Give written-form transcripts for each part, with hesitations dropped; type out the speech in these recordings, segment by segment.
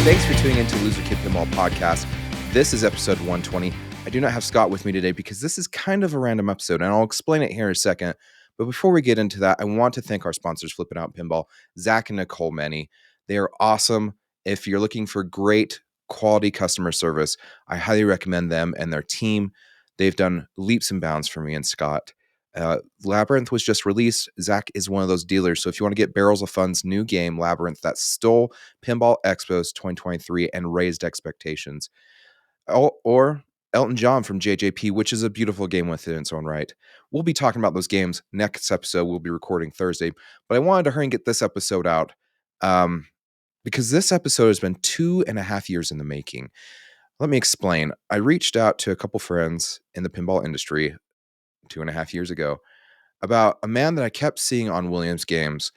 Thanks for tuning in to Loser Kid Pinball Podcast. This is episode 120. I do not have Scott with me today because this is kind of a random episode, and I'll explain it here in a second. But before we get into that, I want to thank our sponsors, Flippin' Out Pinball, Zach and Nicole Menny. They are awesome. If you're looking for great quality customer service, I highly recommend them and their team. They've done leaps and bounds for me and Scott. Labyrinth was just released. Zach is one of those dealers. So if you want to get Barrels of Fun's new game, Labyrinth, that stole Pinball Expo's 2023 and raised expectations, or Elton John from JJP, which is a beautiful game within its own right. We'll be talking about those games next episode. We'll be recording Thursday, but I wanted to hurry and get this episode out because this episode has been 2.5 years in the making. Let me explain. I reached out to a couple friends in the pinball industry 2.5 years ago about a man that I kept seeing on Williams games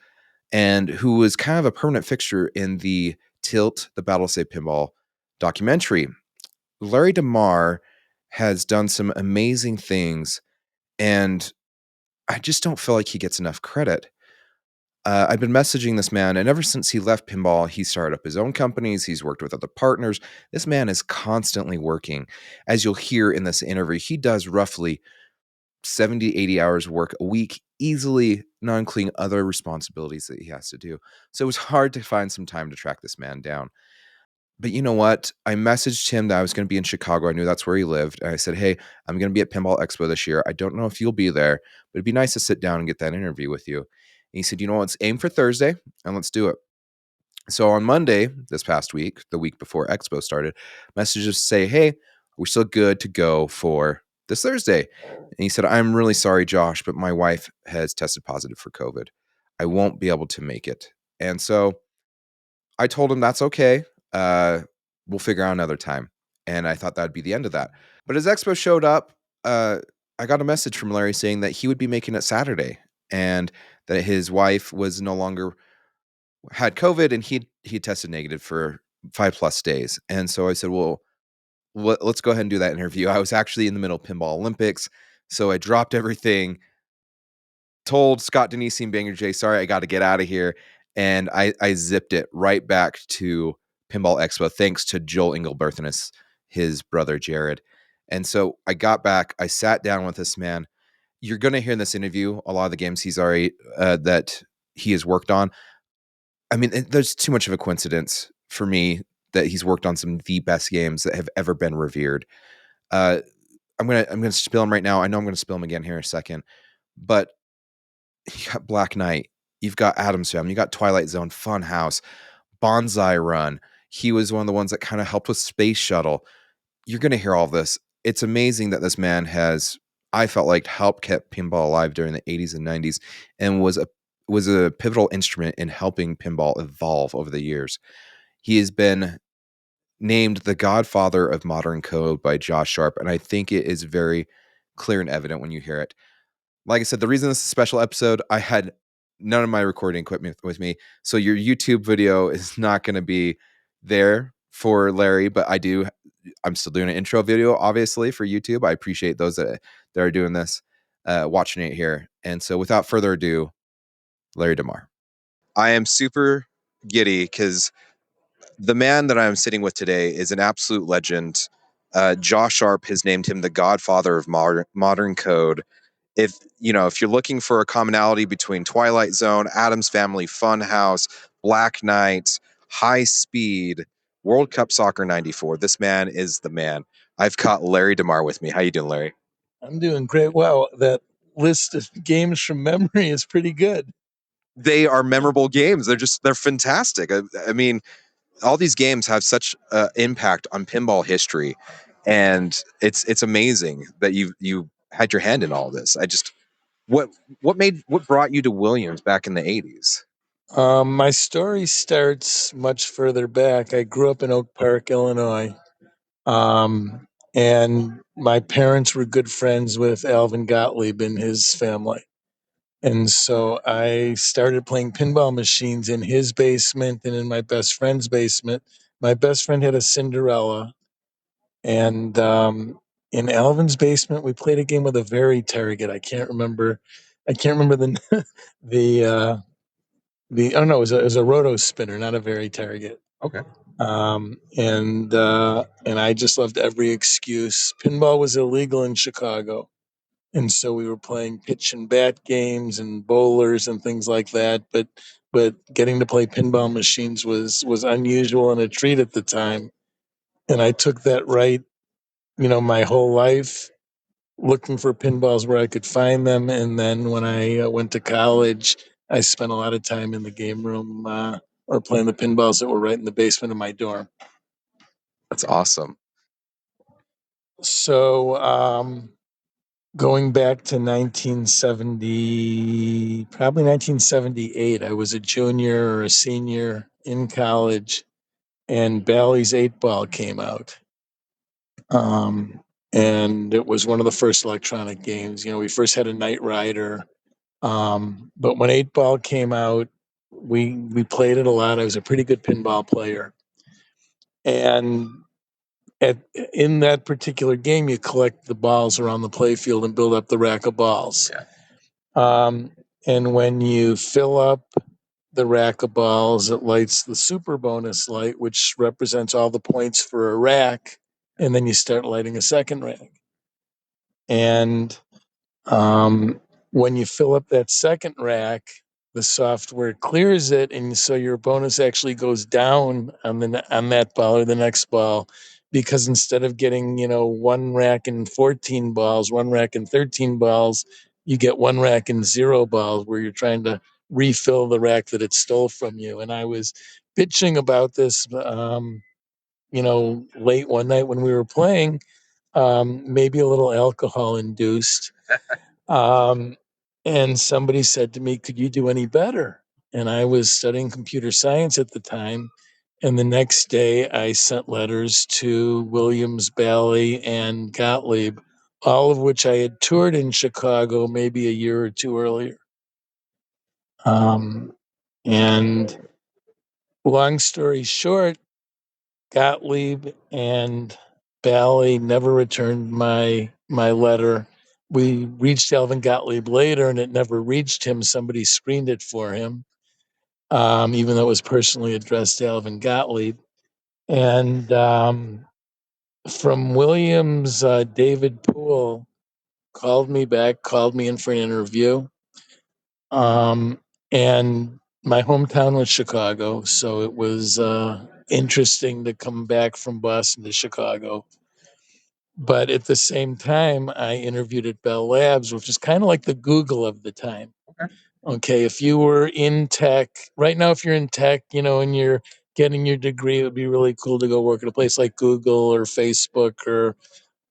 and who was kind of a permanent fixture in the Tilt, the Battle Save Pinball documentary. Larry Demar has done some amazing things, and I just don't feel like he gets enough credit. I've been messaging this man, and ever since he left pinball, he started up his own companies. He's worked with other partners. This man is constantly working. As you'll hear in this interview, he does roughly 70, 80 hours work a week, easily, not including other responsibilities that he has to do. So it was hard to find some time to track this man down. But you know what? I messaged him that I was going to be in Chicago. I knew that's where he lived. And I said, hey, I'm going to be at Pinball Expo this year. I don't know if you'll be there, but it'd be nice to sit down and get that interview with you. And he said, you know what? Let's aim for Thursday and let's do it. So on Monday, this past week, the week before Expo started, messages say, hey, we're still good to go for this Thursday. And he said, I'm really sorry, Josh, but my wife has tested positive for COVID. I won't be able to make it. And so I told him that's okay. We'll figure out another time. And I thought that'd be the end of that. But as Expo showed up, I got a message from Larry saying that he would be making it Saturday and that his wife was no longer had COVID and he tested negative for 5+ days. And so I said, well, let's go ahead and do that interview. I was actually in the middle of Pinball Olympics. So I dropped everything, told Scott Denise and Banger J, sorry, I got to get out of here. And I zipped it right back to Pinball Expo, thanks to Joel Engelberth and his brother, Jared. And so I got back, I sat down with this man. You're going to hear in this interview a lot of the games he's already, that he has worked on. I mean, there's too much of a coincidence for me that he's worked on some of the best games that have ever been revered. I'm gonna spill him right now. I know I'm gonna spill him again here in a second, but you got Black Knight, you've got Addams Family, you got Twilight Zone, Funhouse, Bonsai Run. He was one of the ones that kind of helped with Space Shuttle. You're gonna hear all this. It's amazing that this man has, I felt like, helped kept pinball alive during the 80s and 90s, and was a pivotal instrument in helping pinball evolve over the years. He has been named the Godfather of modern code by Josh Sharp, and I think it is very clear and evident when you hear it. Like I said, the reason this is a special episode, I had none of my recording equipment with me, so your YouTube video is not going to be there for Larry, but I'm still doing an intro video, obviously, for YouTube. I appreciate those that are doing this, watching it here. And so without further ado, Larry Demar. I am super giddy because the man that I'm sitting with today is an absolute legend. Josh Sharp has named him the Godfather of modern code. If you're looking for a commonality between Twilight Zone, Addams Family, Funhouse, Black Knight, High Speed, World Cup Soccer '94, this man is the man. I've got Larry Demar with me. How you doing, Larry? I'm doing great. Wow, that list of games from memory is pretty good. They are memorable games. They're fantastic. I mean, all these games have such impact on pinball history, and it's amazing that you had your hand in all this. What brought you to Williams back in the 80s? My story starts much further back. I grew up in Oak Park, Illinois, and my parents were good friends with Alvin Gottlieb and his family. And so I started playing pinball machines in his basement and in my best friend's basement. My best friend had a Cinderella, and in Alvin's basement, we played a game with a very target. I can't remember. the the. Oh no, it was a roto spinner, not a very target. Okay. And I just loved every excuse. Pinball was illegal in Chicago, and so we were playing pitch and bat games and bowlers and things like that. But getting to play pinball machines was unusual and a treat at the time. And I took that right, my whole life, looking for pinballs where I could find them. And then when I went to college, I spent a lot of time in the game room or playing the pinballs that were right in the basement of my dorm. That's awesome. So, going back to 1970, probably 1978, I was a junior or a senior in college, and Bally's 8 Ball came out. And it was one of the first electronic games. We first had a Knight Rider. But when 8 Ball came out, we played it a lot. I was a pretty good pinball player. And in that particular game, you collect the balls around the playfield and build up the rack of balls. Yeah. And when you fill up the rack of balls, it lights the super bonus light, which represents all the points for a rack. And then you start lighting a second rack. And when you fill up that second rack, the software clears it, and so your bonus actually goes down on that ball or the next ball, because instead of getting one rack and 14 balls, one rack and 13 balls, you get one rack and 0 balls, where you're trying to refill the rack that it stole from you. And I was bitching about this, late one night when we were playing, maybe a little alcohol induced. Um, and somebody said to me, "Could you do any better?" And I was studying computer science at the time. And the next day, I sent letters to Williams, Bally, and Gottlieb, all of which I had toured in Chicago maybe a year or two earlier. And long story short, Gottlieb and Bally never returned my letter. We reached Alvin Gottlieb later, and it never reached him. Somebody screened it for him, even though it was personally addressed to Alvin Gottlieb. And from Williams, David Poole called me back, called me in for an interview. And my hometown was Chicago, so it was interesting to come back from Boston to Chicago. But at the same time, I interviewed at Bell Labs, which is kind of like the Google of the time. Okay, if you were in tech right now, if you're in tech, and you're getting your degree, it would be really cool to go work at a place like Google or Facebook or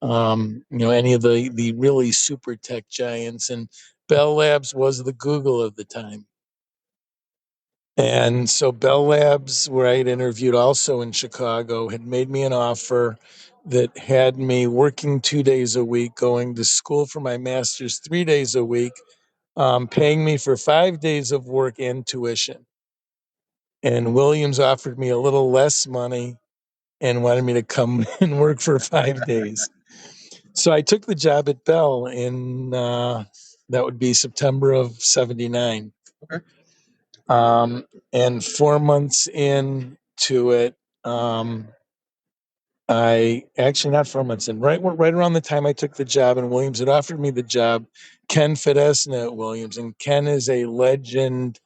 any of the really super tech giants. And Bell Labs was the Google of the time. And so Bell Labs, where I had interviewed also in Chicago, had made me an offer that had me working 2 days a week, going to school for my master's 3 days a week, paying me for 5 days of work and tuition. And Williams offered me a little less money and wanted me to come and work for 5 days. So I took the job at Bell in that would be September of '79. Okay. And 4 months into it, I actually not 4 months in, right around the time I took the job, and Williams had offered me the job. Ken Fidesna at Williams, and Ken is a legend,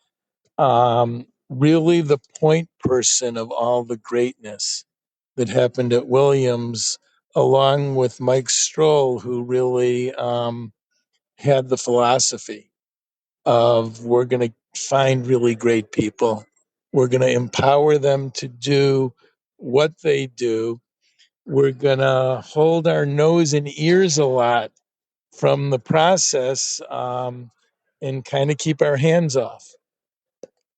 really the point person of all the greatness that happened at Williams, along with Mike Stroll, who really had the philosophy of, we're going to find really great people. We're going to empower them to do what they do. We're going to hold our nose and ears a lot from the process, and kind of keep our hands off.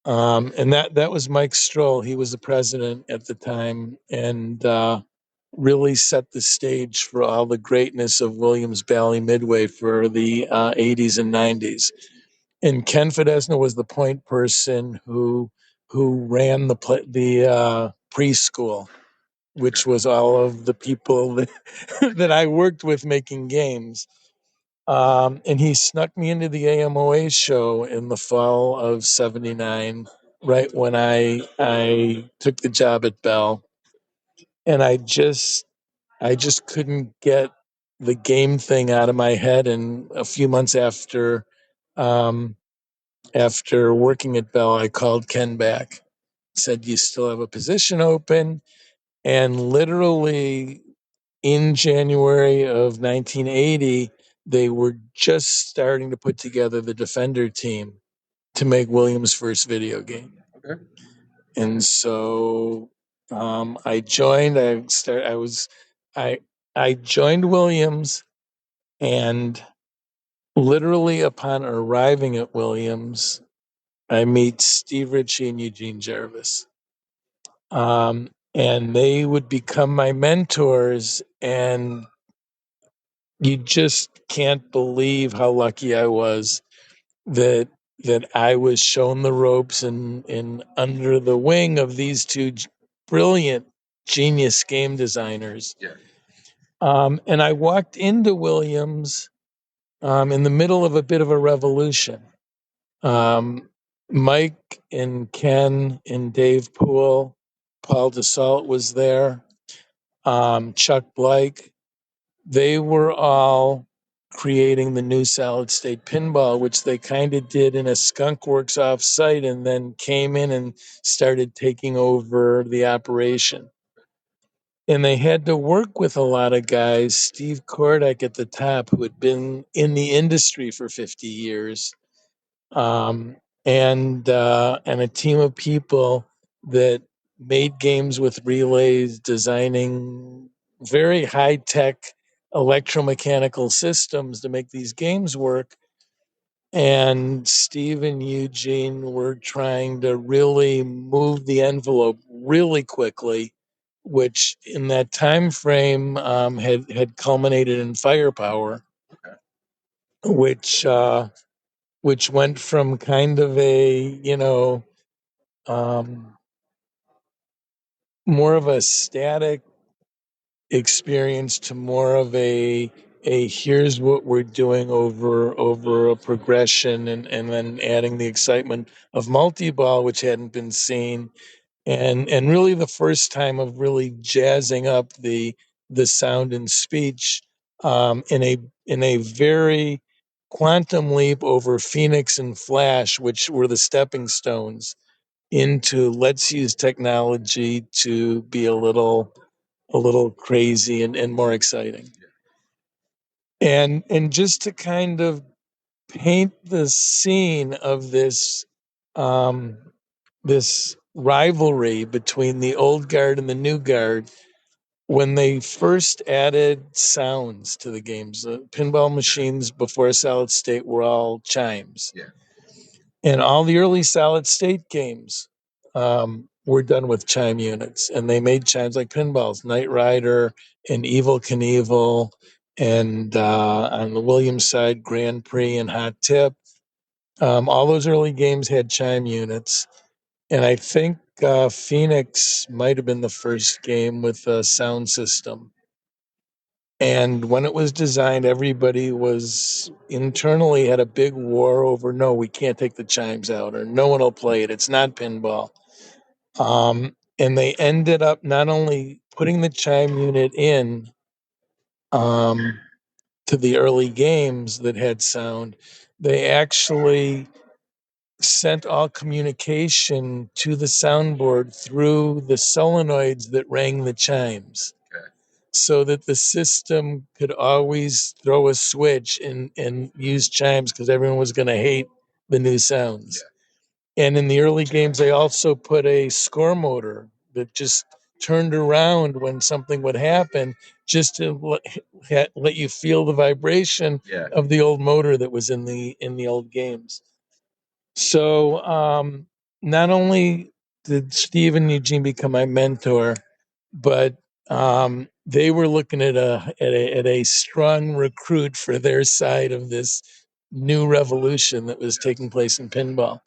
And that was Mike Stroll. He was the president at the time, and really set the stage for all the greatness of Williams Bally Midway for the 80s and 90s. And Ken Fidesna was the point person who ran the preschool, which was all of the people that I worked with making games. And he snuck me into the AMOA show in the fall of '79, right when I took the job at Bell. and I just couldn't get the game thing out of my head. And a few months um, after working at Bell, I called Ken back, said, "You still have a position open?" And literally in January of 1980, they were just starting to put together the Defender team to make Williams' first video game. Okay. And so I joined. I I joined Williams, and literally upon arriving at Williams, I meet Steve Ritchie and Eugene Jarvis. And they would become my mentors, and you just can't believe how lucky I was that I was shown the ropes and under the wing of these two brilliant genius game designers. Yeah. And I walked into Williams in the middle of a bit of a revolution. Um, Mike and Ken and Dave Poole, Paul Dassault was there, Chuck Blake. They were all creating the new solid state pinball, which they kind of did in a skunk works off site and then came in and started taking over the operation. And they had to work with a lot of guys, Steve Kordak at the top, who had been in the industry for 50 years, um, and a team of people that made games with relays, designing very high tech electromechanical systems to make these games work. And Steve and Eugene were trying to really move the envelope really quickly, which in that time frame had culminated in Firepower, which which went from kind of a um, more of a static experience to more of a here's what we're doing over a progression, and then adding the excitement of multi-ball, which hadn't been seen, and really the first time of really jazzing up the sound and speech in a very quantum leap over Phoenix and Flash, which were the stepping stones into let's use technology to be a little crazy and more exciting. And just to kind of paint the scene of um, this rivalry between the old guard and the new guard, when they first added sounds to the games, the pinball machines before Solid State were all chimes. Yeah. And all the early solid state games were done with chime units, and they made chimes like pinballs, Knight Rider and Evil Knievel, and on the Williams side, Grand Prix and Hot Tip. All those early games had chime units, and I think Phoenix might have been the first game with a sound system. And when it was designed, everybody was internally had a big war over no, we can't take the chimes out, or no one will play it. It's not pinball. And they ended up not only putting the chime unit in um, to the early games that had sound, they actually sent all communication to the soundboard through the solenoids that rang the chimes, so that the system could always throw a switch and use chimes because everyone was going to hate the new sounds. Yeah. And in the early games, they also put a score motor that just turned around when something would happen, just to let you feel the vibration. Yeah. Of the old motor that was in the old games. So not only did Steve and Eugene become my mentor, but they were looking at a strong recruit for their side of this new revolution that was taking place in pinball.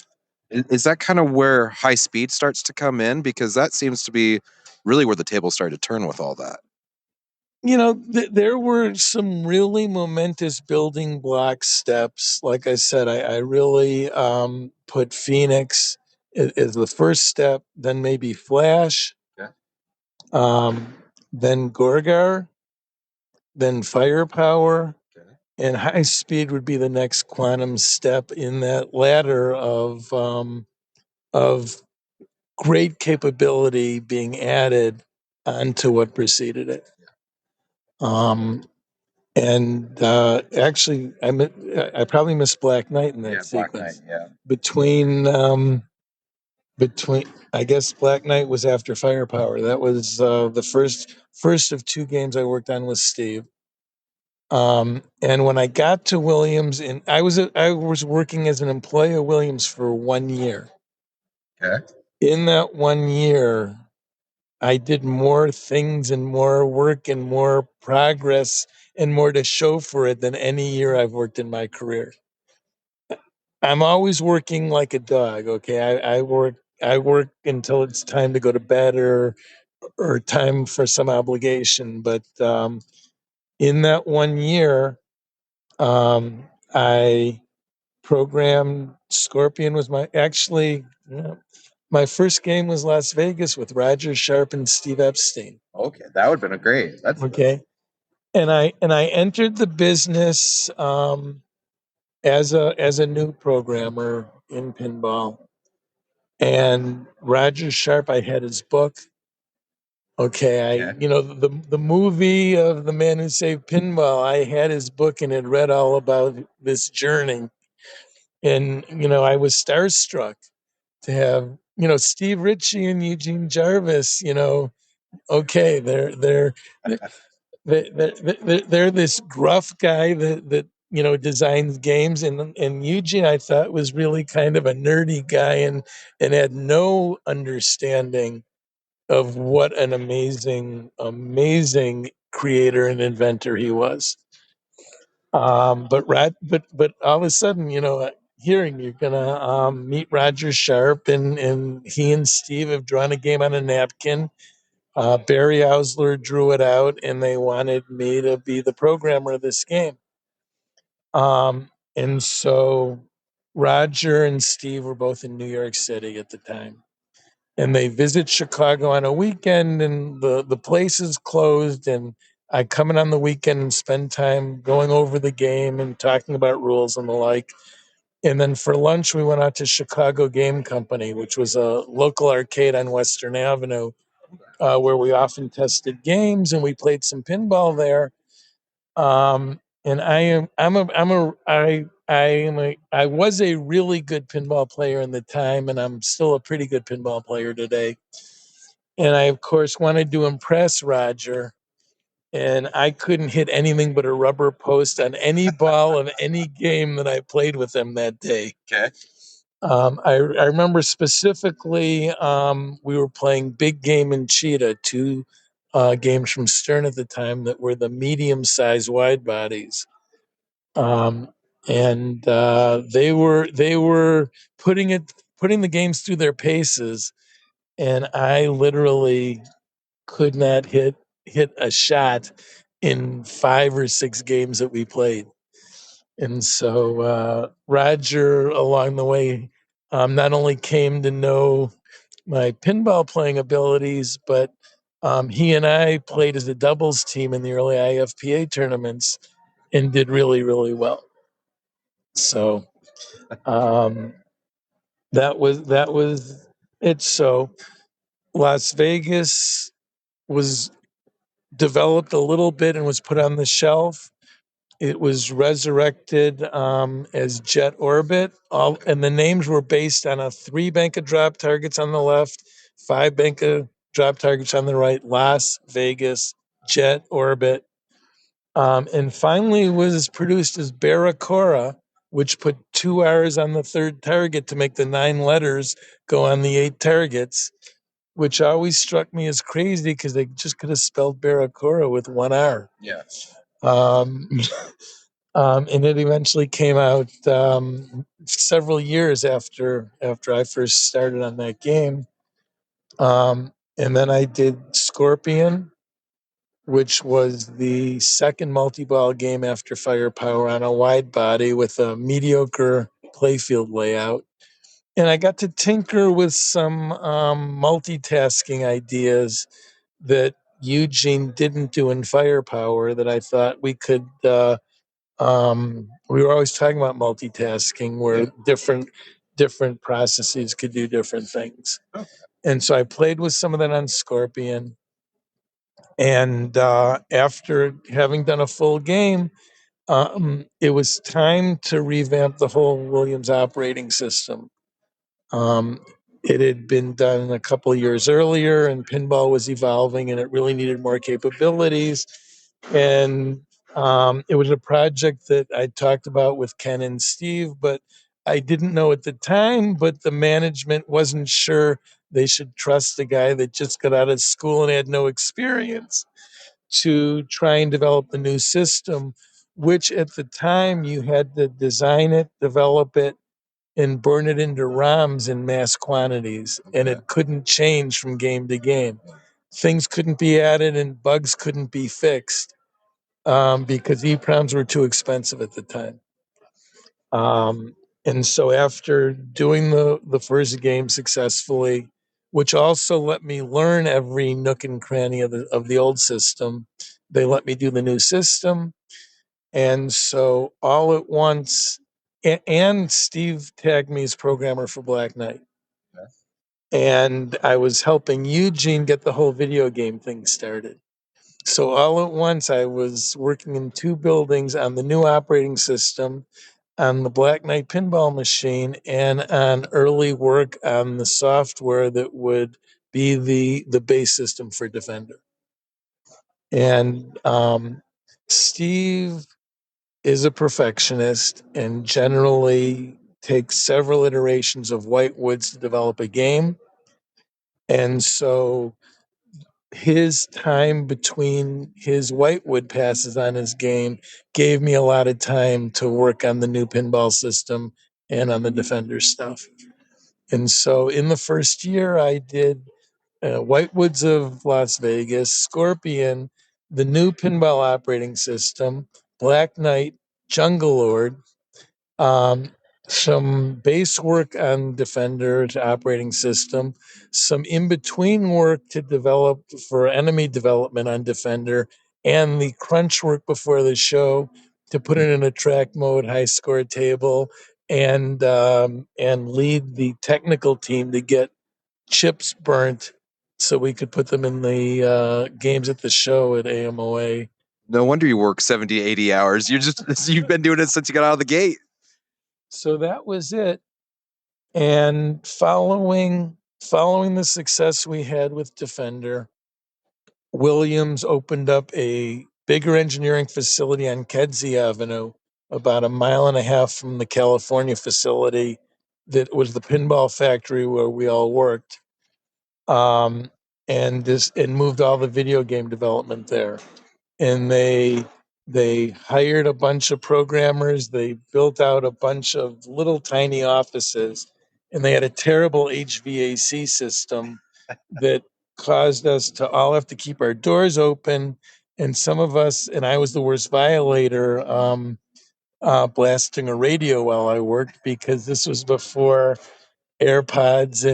Is that kind of where high speed starts to come in? Because that seems to be really where the tables started to turn with all that. You know, there were some really momentous building block steps. Like I said, I really put Phoenix as the first step, then maybe Flash. Yeah. then Gorgar, then Firepower, Okay. and High Speed would be the next quantum step in that ladder of great capability being added onto what preceded it. And actually, I probably missed Black Knight in that sequence. Black Knight, yeah. Between I guess Black Knight was after Firepower. That was the first of two games I worked on with Steve. And when I got to Williams, and I was working as an employee of Williams for 1 year. Okay. In that 1 year, I did more things and more work and more progress and more to show for it than any year I've worked in my career. I'm always working like a dog. Okay, I work until it's time to go to bed or time for some obligation. But in that 1 year, I programmed Scorpion. Was my actually my first game was Las Vegas with Roger Sharp and Steve Epstein. Okay, that would have been a great. That's Okay, and I entered the business as a new programmer in pinball. And Roger Sharp, I had his book. Okay, Okay. the movie of the man who saved pinball. I had his book and had read all about this journey, and I was starstruck to have Steve Ritchie and Eugene Jarvis. Okay, they're this gruff guy that designs games, and Eugene I thought was really kind of a nerdy guy and had no understanding of what an amazing creator and inventor he was. But all of a sudden, hearing you're gonna meet Roger Sharp, and he and Steve have drawn a game on a napkin. Barry Ausler drew it out, and they wanted me to be the programmer of this game. And so Roger and Steve were both in New York City at the time, and they visit Chicago on a weekend, and the place is closed, and I come in on the weekend and spend time going over the game and talking about rules and the like. And then for lunch, we went out to Chicago Game Company, which was a local arcade on Western Avenue, where we often tested games, and we played some pinball there. And I was a really good pinball player in the time, and I'm still a pretty good pinball player today. And I, of course, wanted to impress Roger, and I couldn't hit anything but a rubber post on any ball of any game that I played with him that day. Okay. I remember specifically we were playing Big Game and Cheetah, two games from Stern at the time that were the medium-sized wide bodies, and they were putting the games through their paces, and I literally could not hit a shot in 5 or 6 games that we played. And so Roger, along the way, not only came to know my pinball playing abilities, but he and I played as a doubles team in the early IFPA tournaments and did really, really well. So um, that was it. So Las Vegas was developed a little bit and was put on the shelf. It was resurrected as Jet Orbit, and the names were based on a 3 bank of drop targets on the left, 5 bank of drop targets on the right. Las Vegas Jet Orbit, and finally was produced as Barracora, which put 2 R's on the third target to make the 9 letters go on the 8 targets, which always struck me as crazy because they just could have spelled Barracora with 1 R. Yeah. Um, and it eventually came out several years after I first started on that game. And then I did Scorpion, which was the second multi-ball game after Firepower on a wide body with a mediocre playfield layout. And I got to tinker with some multitasking ideas that Eugene didn't do in firepower that I thought we could. We were always talking about multitasking, where different processes could do different things. And so I played with some of that on Scorpion. And after having done a full game, it was time to revamp the whole Williams operating system. Um, it had been done a couple of years earlier, and pinball was evolving, and it really needed more capabilities. And it was a project that I talked about with Ken and Steve, but I didn't know at the time. But the management wasn't sure they should trust a guy that just got out of school and had no experience to try and develop the new system, which at the time you had to design it, develop it, and burn it into ROMs in mass quantities, and it couldn't change from game to game. Things couldn't be added and bugs couldn't be fixed because EPROMs were too expensive at the time. And so after doing the first game successfully, which also let me learn every nook and cranny of the old system, they let me do the new system. And so all at once, and Steve tagged me as programmer for Black Knight. And I was helping Eugene get the whole video game thing started. So all at once, I was working in two buildings on the new operating system, on the Black Knight pinball machine, and on early work on the software that would be the base system for Defender. And Steve is a perfectionist and generally takes several iterations of Whitewoods to develop a game. And so his time between his Whitewood passes on his game gave me a lot of time to work on the new pinball system and on the Defender stuff. And so in the first year, I did Whitewoods of Las Vegas, Scorpion, the new pinball operating system, Black Knight, Jungle Lord, um, some base work on Defender's operating system, some in between work to develop for enemy development on Defender, and the crunch work before the show to put it in a track mode, high score table, and lead the technical team to get chips burnt so we could put them in the games at the show at AMOA. No wonder you work 70, 80 hours. You've been doing it since you got out of the gate. So that was it. And following the success we had with Defender, Williams opened up a bigger engineering facility on Kedzie Avenue, about a mile and a half from the California facility that was the pinball factory where we all worked. And moved all the video game development there. And they hired a bunch of programmers. They built out a bunch of little tiny offices, and they had a terrible HVAC system that caused us to all have to keep our doors open. And some of us, and I was the worst violator, blasting a radio while I worked, because this was before AirPods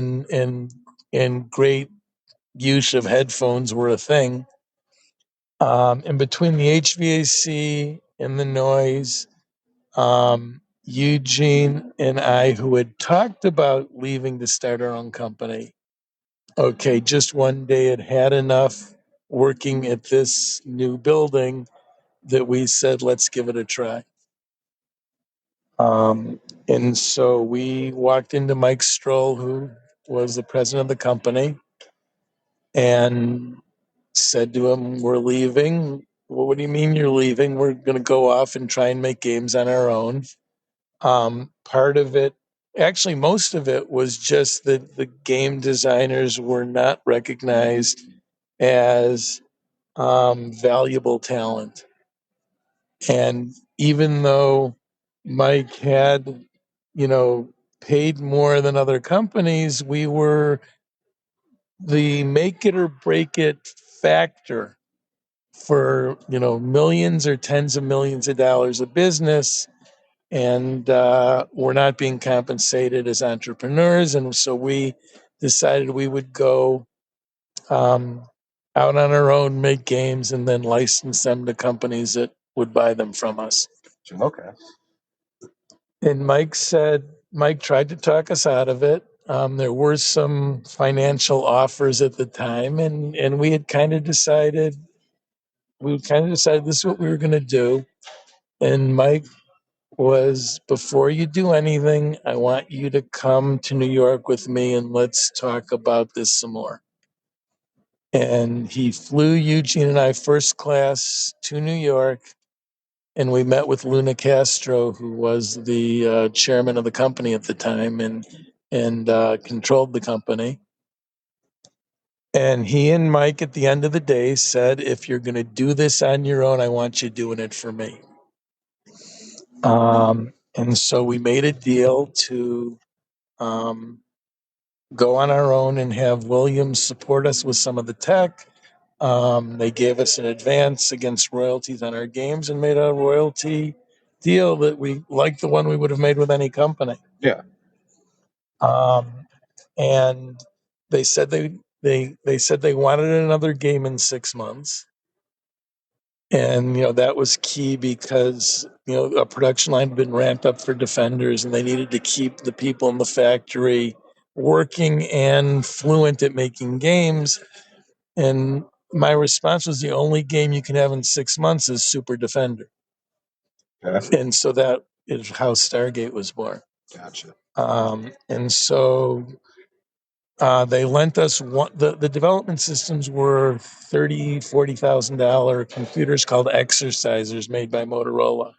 and great use of headphones were a thing. And between the HVAC and the noise, Eugene and I, who had talked about leaving to start our own company, okay, just one day had enough working at this new building that we said, let's give it a try. And so we walked into Mike Stroll, who was the president of the company, and said to him, we're leaving. Well, what do you mean you're leaving? We're going to go off and try and make games on our own. Part of it, actually, most of it was just that the game designers were not recognized as valuable talent. And even though Mike had, paid more than other companies, we were the make it or break it factor for millions or tens of millions of dollars of business, and we're not being compensated as entrepreneurs. And so we decided we would go out on our own, make games, and then license them to companies that would buy them from us. Okay. And Mike tried to talk us out of it. There were some financial offers at the time, and we had kind of decided this is what we were going to do. And Mike was, before you do anything, I want you to come to New York with me and let's talk about this some more. And he flew Eugene and I first class to New York, and we met with Luna Castro, who was the chairman of the company at the time and controlled the company. And he and Mike, at the end of the day, said, if you're going to do this on your own, I want you doing it for me. And so we made a deal to go on our own and have Williams support us with some of the tech. They gave us an advance against royalties on our games and made a royalty deal that we like the one we would have made with any company. Yeah. And they said they said they wanted another game in 6 months. And that was key because a production line had been ramped up for Defenders, and they needed to keep the people in the factory working and fluent at making games. And my response was, the only game you can have in 6 months is Super Defender. Okay. And so that is how Stargate was born. Gotcha. And so they lent us the development systems were $40,000 computers called exercisers made by Motorola.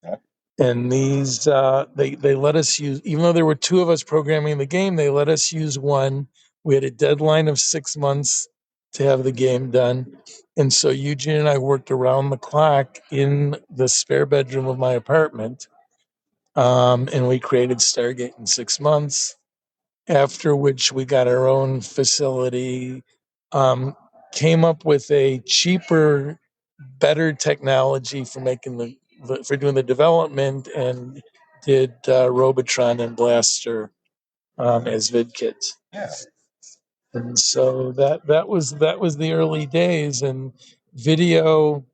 Okay. And these they let us use, even though there were two of us programming the game, they let us use one. We had a deadline of 6 months to have the game done. And so Eugene and I worked around the clock in the spare bedroom of my apartment. And we created Stargate in 6 months, after which we got our own facility, came up with a cheaper, better technology for making for doing the development, and did Robotron and Blaster as vid kits. Yeah. And so that was the early days. And video,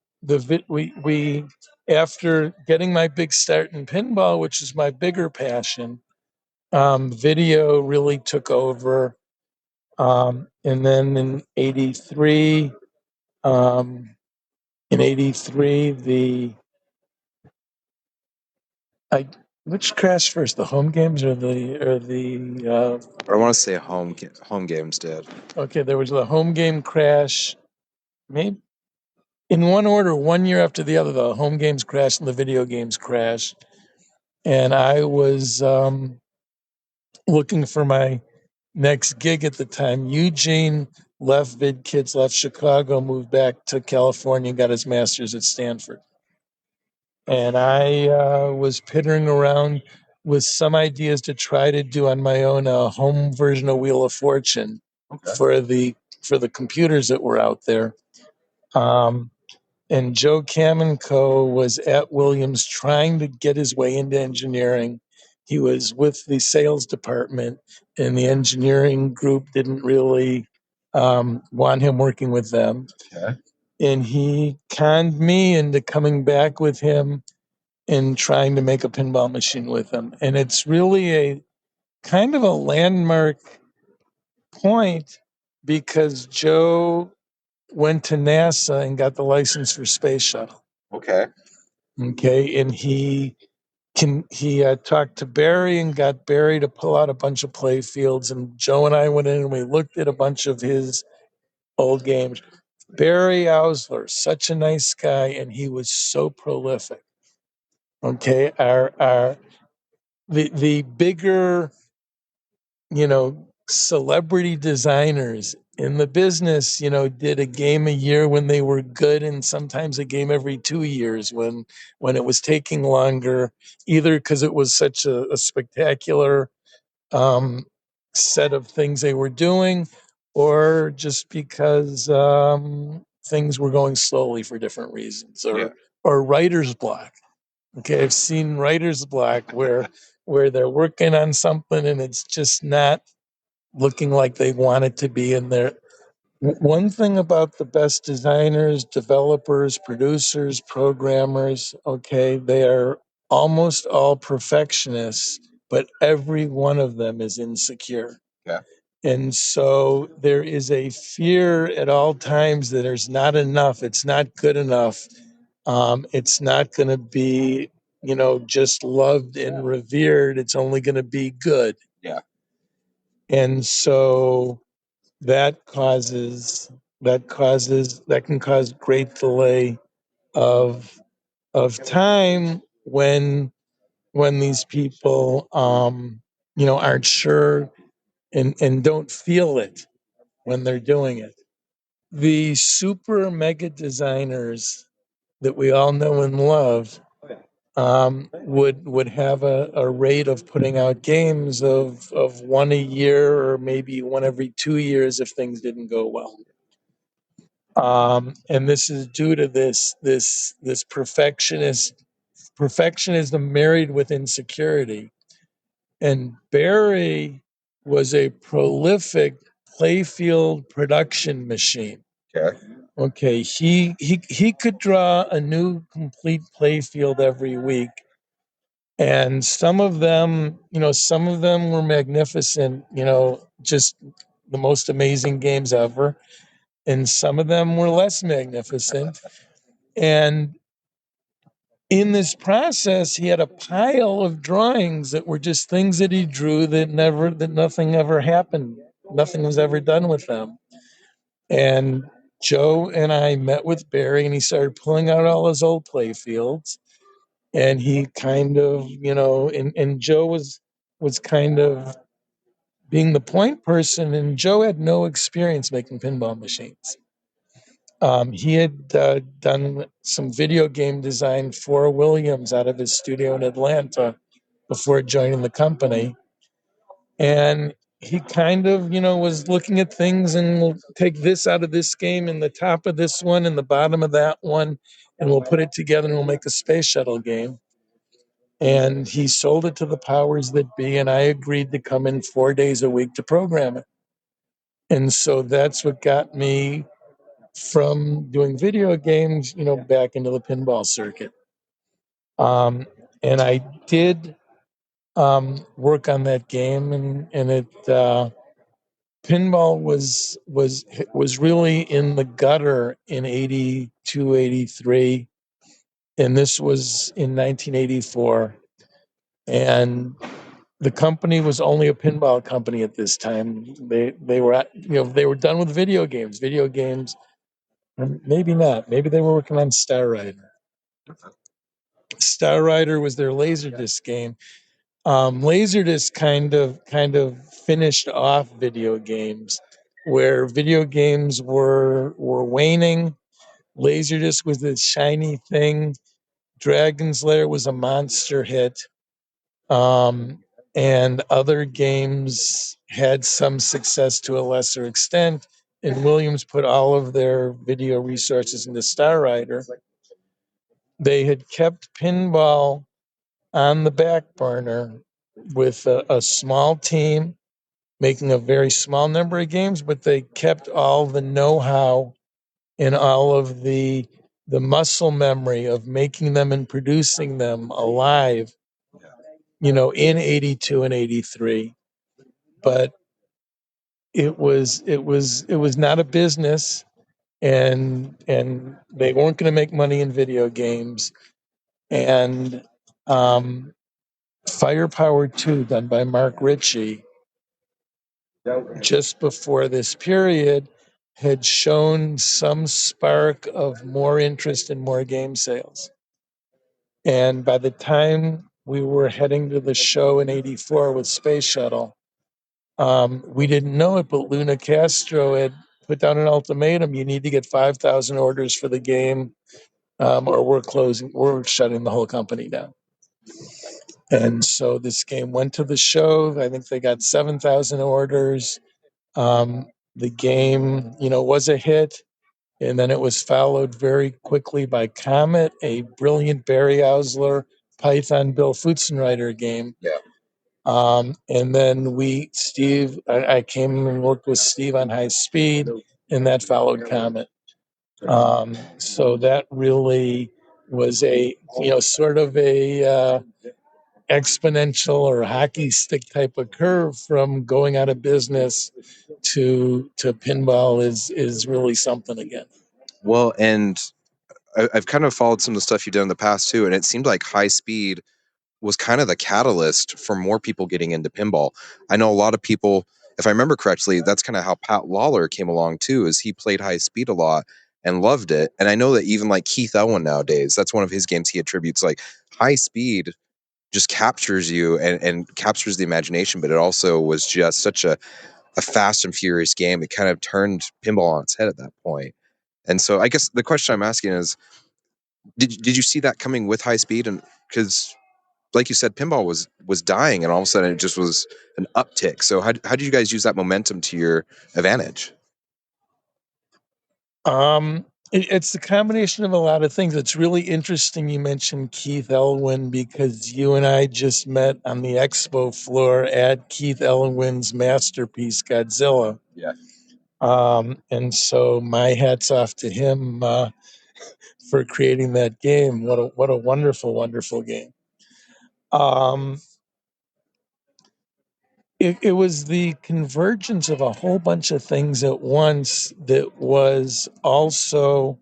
we after getting my big start in pinball, which is my bigger passion, video really took over. And then um, in '83, which crashed first, the home games or the I want to say home games did. okay, there was the home game crash, maybe in one order, 1 year after the other. The home games crashed and the video games crashed, and I was looking for my next gig at the time. Eugene left VidKids, left Chicago, moved back to California, and got his master's at Stanford. And I was pittering around with some ideas to try to do on my own a home version of Wheel of Fortune. Okay. for the computers that were out there. And Joe Kamenko was at Williams trying to get his way into engineering. He was with the sales department, and the engineering group didn't really want him working with them. Okay. And he conned me into coming back with him and trying to make a pinball machine with him. And it's really a kind of a landmark point, because Joe went to NASA and got the license for Space Shuttle. Okay. Okay, and he talked to Barry and got Barry to pull out a bunch of play fields, and Joe and I went in and we looked at a bunch of his old games. Barry Ausler, such a nice guy, and he was so prolific. Okay, the bigger, celebrity designers in the business, did a game a year when they were good, and sometimes a game every 2 years when it was taking longer, either because it was such a spectacular set of things they were doing, or just because things were going slowly for different reasons, or writer's block. Okay, I've seen writer's block where they're working on something and it's just not looking like they want it to be, and One thing about the best designers, developers, producers, programmers, okay, they are almost all perfectionists, but every one of them is insecure. Yeah. And so there is a fear at all times that there's not enough, it's not good enough, it's not going to be, just loved and revered, it's only going to be good. Yeah. And so that can cause great delay of time when these people aren't sure and don't feel it when they're doing it. The super mega designers that we all know and love would have a rate of putting out games of one a year or maybe one every 2 years if things didn't go well. And this is due to this perfectionism married with insecurity. And Barry was a prolific playfield production machine. Okay. Okay, he could draw a new complete playfield every week, and some of them were magnificent. Just the most amazing games ever, and some of them were less magnificent. And in this process, he had a pile of drawings that were just things that he drew that nothing ever happened. Nothing was ever done with them. And Joe and I met with Barry, and he started pulling out all his old play fields. And he kind of, and Joe was kind of being the point person, and Joe had no experience making pinball machines. He had done some video game design for Williams out of his studio in Atlanta before joining the company. And he kind of, was looking at things and we'll take this out of this game and the top of this one and the bottom of that one, and we'll put it together and we'll make a space shuttle game. And he sold it to the powers that be, and I agreed to come in 4 days a week to program it. And so that's what got me from doing video games, back into the pinball circuit. And I did work on that game, and it pinball was really in the gutter in 82, 83, and this was in 1984. And the company was only a pinball company at this time. They were done with video games. Video games, maybe not. Maybe they were working on Star Rider. Star Rider was their Laserdisc game. Laserdisc kind of finished off video games, where video games were waning. Laserdisc was this shiny thing. Dragon's Lair was a monster hit. And other games had some success to a lesser extent. And Williams put all of their video resources into Star Rider. They had kept pinball on the back burner with a small team making a very small number of games, but they kept all the know-how and all of the muscle memory of making them and producing them alive, in 82 and 83. But it was not a business, and they weren't going to make money in video games. And Firepower 2, done by Mark Ritchie, just before this period, had shown some spark of more interest and more game sales. And by the time we were heading to the show in 84 with Space Shuttle, we didn't know it, but Luna Castro had put down an ultimatum: you need to get 5,000 orders for the game, or we're shutting the whole company down. And so this game went to the show. I think they got 7,000 orders. The game, was a hit, and then it was followed very quickly by Comet, a brilliant Barry Ausler Python Bill Futzenreiter game. Yeah. And then I came and worked with Steve on High Speed, and that followed Comet. So that really was a, sort of a exponential or hockey stick type of curve from going out of business to pinball is really something again. Well, and I've kind of followed some of the stuff you've done in the past too, and it seemed like High Speed was kind of the catalyst for more people getting into pinball. I know a lot of people, if I remember correctly, that's kind of how Pat Lawler came along too, is he played High Speed a lot and loved it. And I know that even like Keith Elwin nowadays, that's one of his games he attributes, like High Speed just captures you and captures the imagination, but it also was just such a fast and furious game. It kind of turned pinball on its head at that point. And so I guess the question I'm asking is, did you see that coming with High Speed? And because like you said, pinball was dying, and all of a sudden it just was an uptick. So how did you guys use that momentum to your advantage? It's the combination of a lot of things. It's really interesting you mentioned Keith Elwin because you and I just met on the Expo floor at Keith Elwin's masterpiece, Godzilla. Yeah. And so my hat's off to him for creating that game. What a wonderful, wonderful game. Um, it was the convergence of a whole bunch of things at once that was also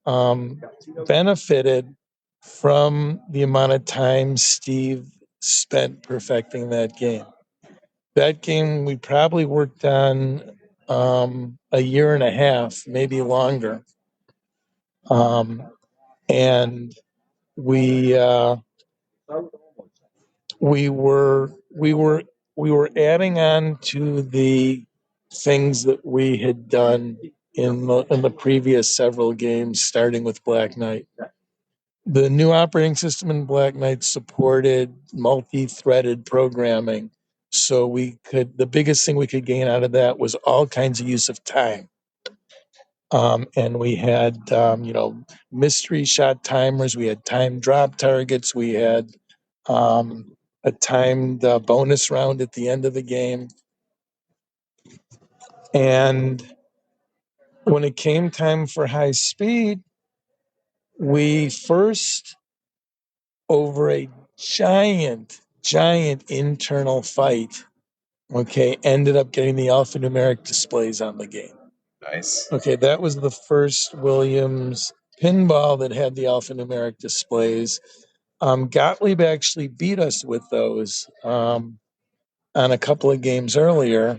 um, benefited from the amount of time Steve spent perfecting that game. That game we probably worked on a year and a half, maybe longer. And we we were we were we were adding on to the things that we had done in the previous several games, starting with Black Knight. The new operating system in Black Knight supported multi-threaded programming. So the biggest thing we could gain out of that was all kinds of use of time. And we had, mystery shot timers. We had time drop targets. We had a timed bonus round at the end of the game. And when it came time for High Speed, we first, over a giant internal fight, ended up getting the alphanumeric displays on the game. Nice. Okay, that was the first Williams pinball that had the alphanumeric displays. Gottlieb actually beat us with those on a couple of games earlier.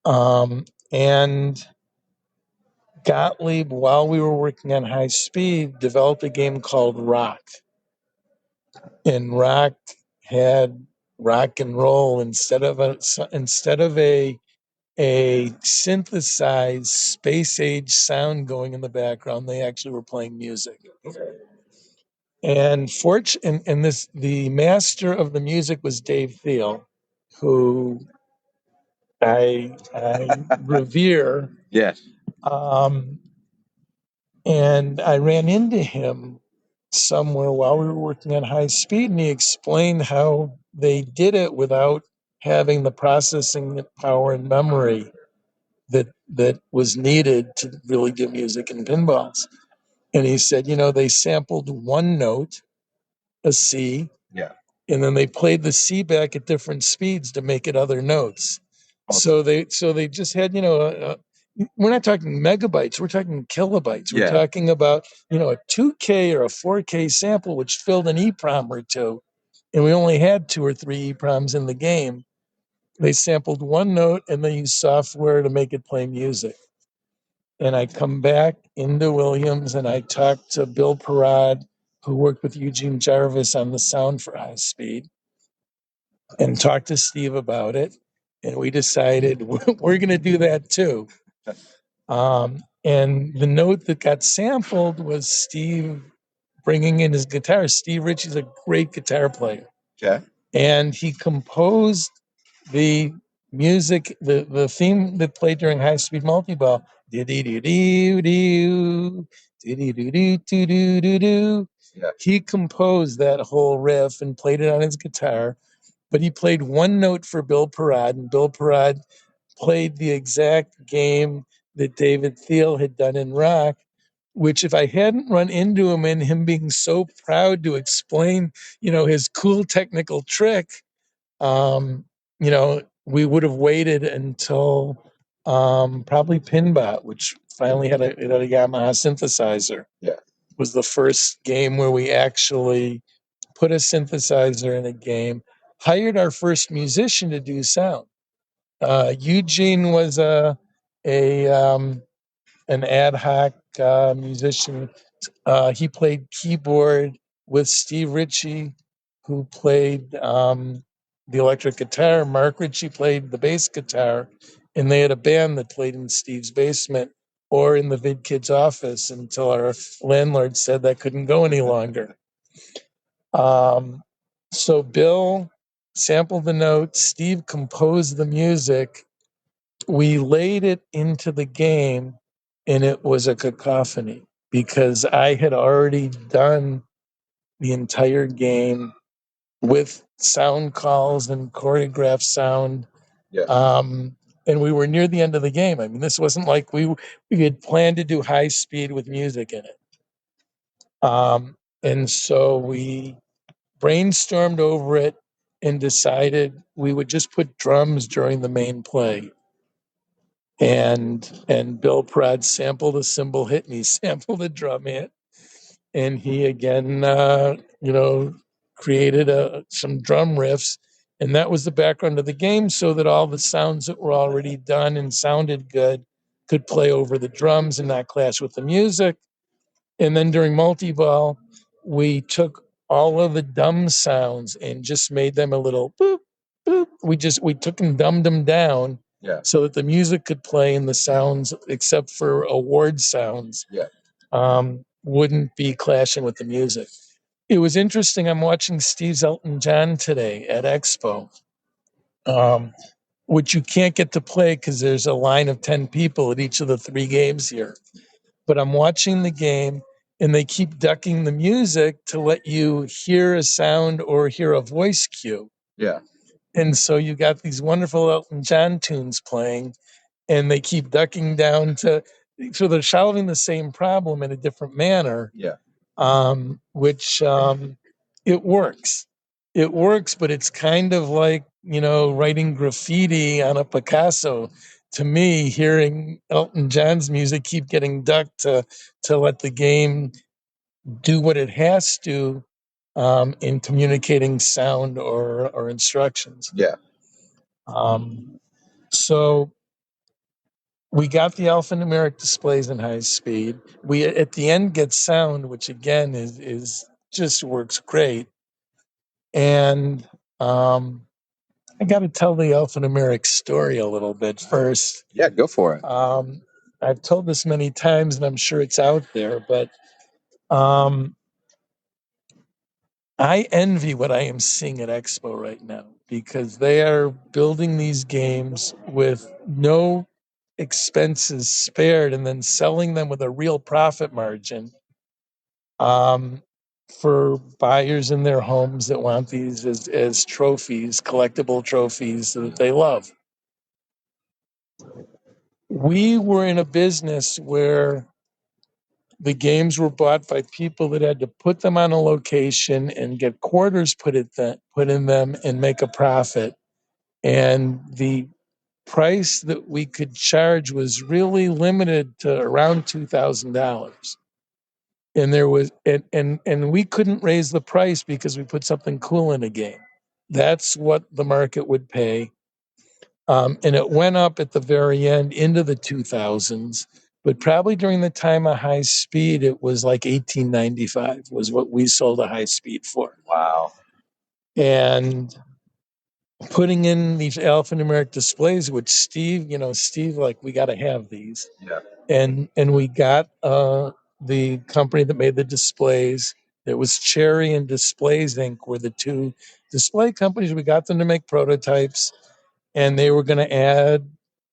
And Gottlieb, while we were working on High Speed, developed a game called Rock. And Rock had rock and roll instead of a synthesized space age sound going in the background. They actually were playing music. And the master of the music was Dave Thiel, who I revere. Yes. And I ran into him somewhere while we were working on High Speed, and he explained how they did it without having the processing power and memory that was needed to really do music in pinballs. And he said, they sampled one note, a C, Yeah. and then they played the C back at different speeds to make it other notes. So they just had, we're not talking megabytes, we're talking kilobytes. We're talking about, a 2K or a 4K sample, which filled an EEPROM or two. And we only had 2 or 3 EEPROMs in the game. They sampled one note and they used software to make it play music. And I come back into Williams and I talked to Bill Parad, who worked with Eugene Jarvis on the sound for High Speed, and talked to Steve about it. And we decided we're going to do that too. And the note that got sampled was Steve bringing in his guitar. Steve Ritchie's a great guitar player. Okay. And he composed the music, the theme that played during High Speed Multiball. Yeah. He composed that whole riff and played it on his guitar, but he played one note for Bill Parad, and Bill Parad played the exact game that David Thiel had done in rock, which if I hadn't run into him and him being so proud to explain, his cool technical trick, um, we would have waited until probably Pinbot, which finally had a Yamaha synthesizer. Yeah. Was the first game where we actually put a synthesizer in a game, hired our first musician to do sound. Eugene was a an ad hoc musician. He played keyboard with Steve Ritchie, who played the electric guitar. Mark Ritchie played the bass guitar, and they had a band that played in Steve's basement or in the Vid Kid's office until our landlord said that couldn't go any longer. So Bill sampled the notes, Steve composed the music. We laid it into the game, and it was a cacophony because I had already done the entire game with sound calls and choreographed sound. Yeah. And we were near the end of the game. I mean, this wasn't like we had planned to do high speed with music in it. And so we brainstormed over it and decided we would just put drums during the main play. And Bill Pratt sampled a cymbal hit and he sampled a drum hit, and he again created some drum riffs, and that was the background of the game, so that all the sounds that were already done and sounded good could play over the drums and not clash with the music. And then during multi-ball, we took all of the dumb sounds and just made them a little boop, boop. We took them, dumbed them down, Yeah. so that the music could play and the sounds, except for award sounds, Yeah. wouldn't be clashing with the music. It was interesting. I'm watching Steve's Elton John today at Expo, which you can't get to play because there's a line of 10 people at each of the 3 games here. But I'm watching the game and they keep ducking the music to let you hear a sound or hear a voice cue. Yeah. And so you got these wonderful Elton John tunes playing, and they keep ducking down so they're solving the same problem in a different manner. Yeah. Which it works. It works, but it's kind of like, writing graffiti on a Picasso. To me, hearing Elton John's music keep getting ducked to let the game do what it has to in communicating sound or instructions. Yeah. So we got the alphanumeric displays in high speed. We at the end get sound, which again is just works great. And I got to tell the alphanumeric story a little bit first. Yeah. Go for it. I've told this many times, and I'm sure it's out there, but I envy what I am seeing at Expo right now, because they are building these games with no expenses spared and then selling them with a real profit margin for buyers in their homes that want these as trophies, collectible trophies that they love. We were in a business where the games were bought by people that had to put them on a location and get quarters put in them and make a profit. And the price that we could charge was really limited to around $2,000. And there was and we couldn't raise the price because we put something cool in a game. That's what the market would pay. And it went up at the very end into the 2000s, but probably during the time of high speed, it was like 1895 was what we sold a high speed for. Wow. And putting in these alphanumeric displays, which Steve, like, we got to have these. Yeah. And we got the company that made the displays. It was Cherry and Displays Inc. were the 2 display companies. We got them to make prototypes, and they were going to add,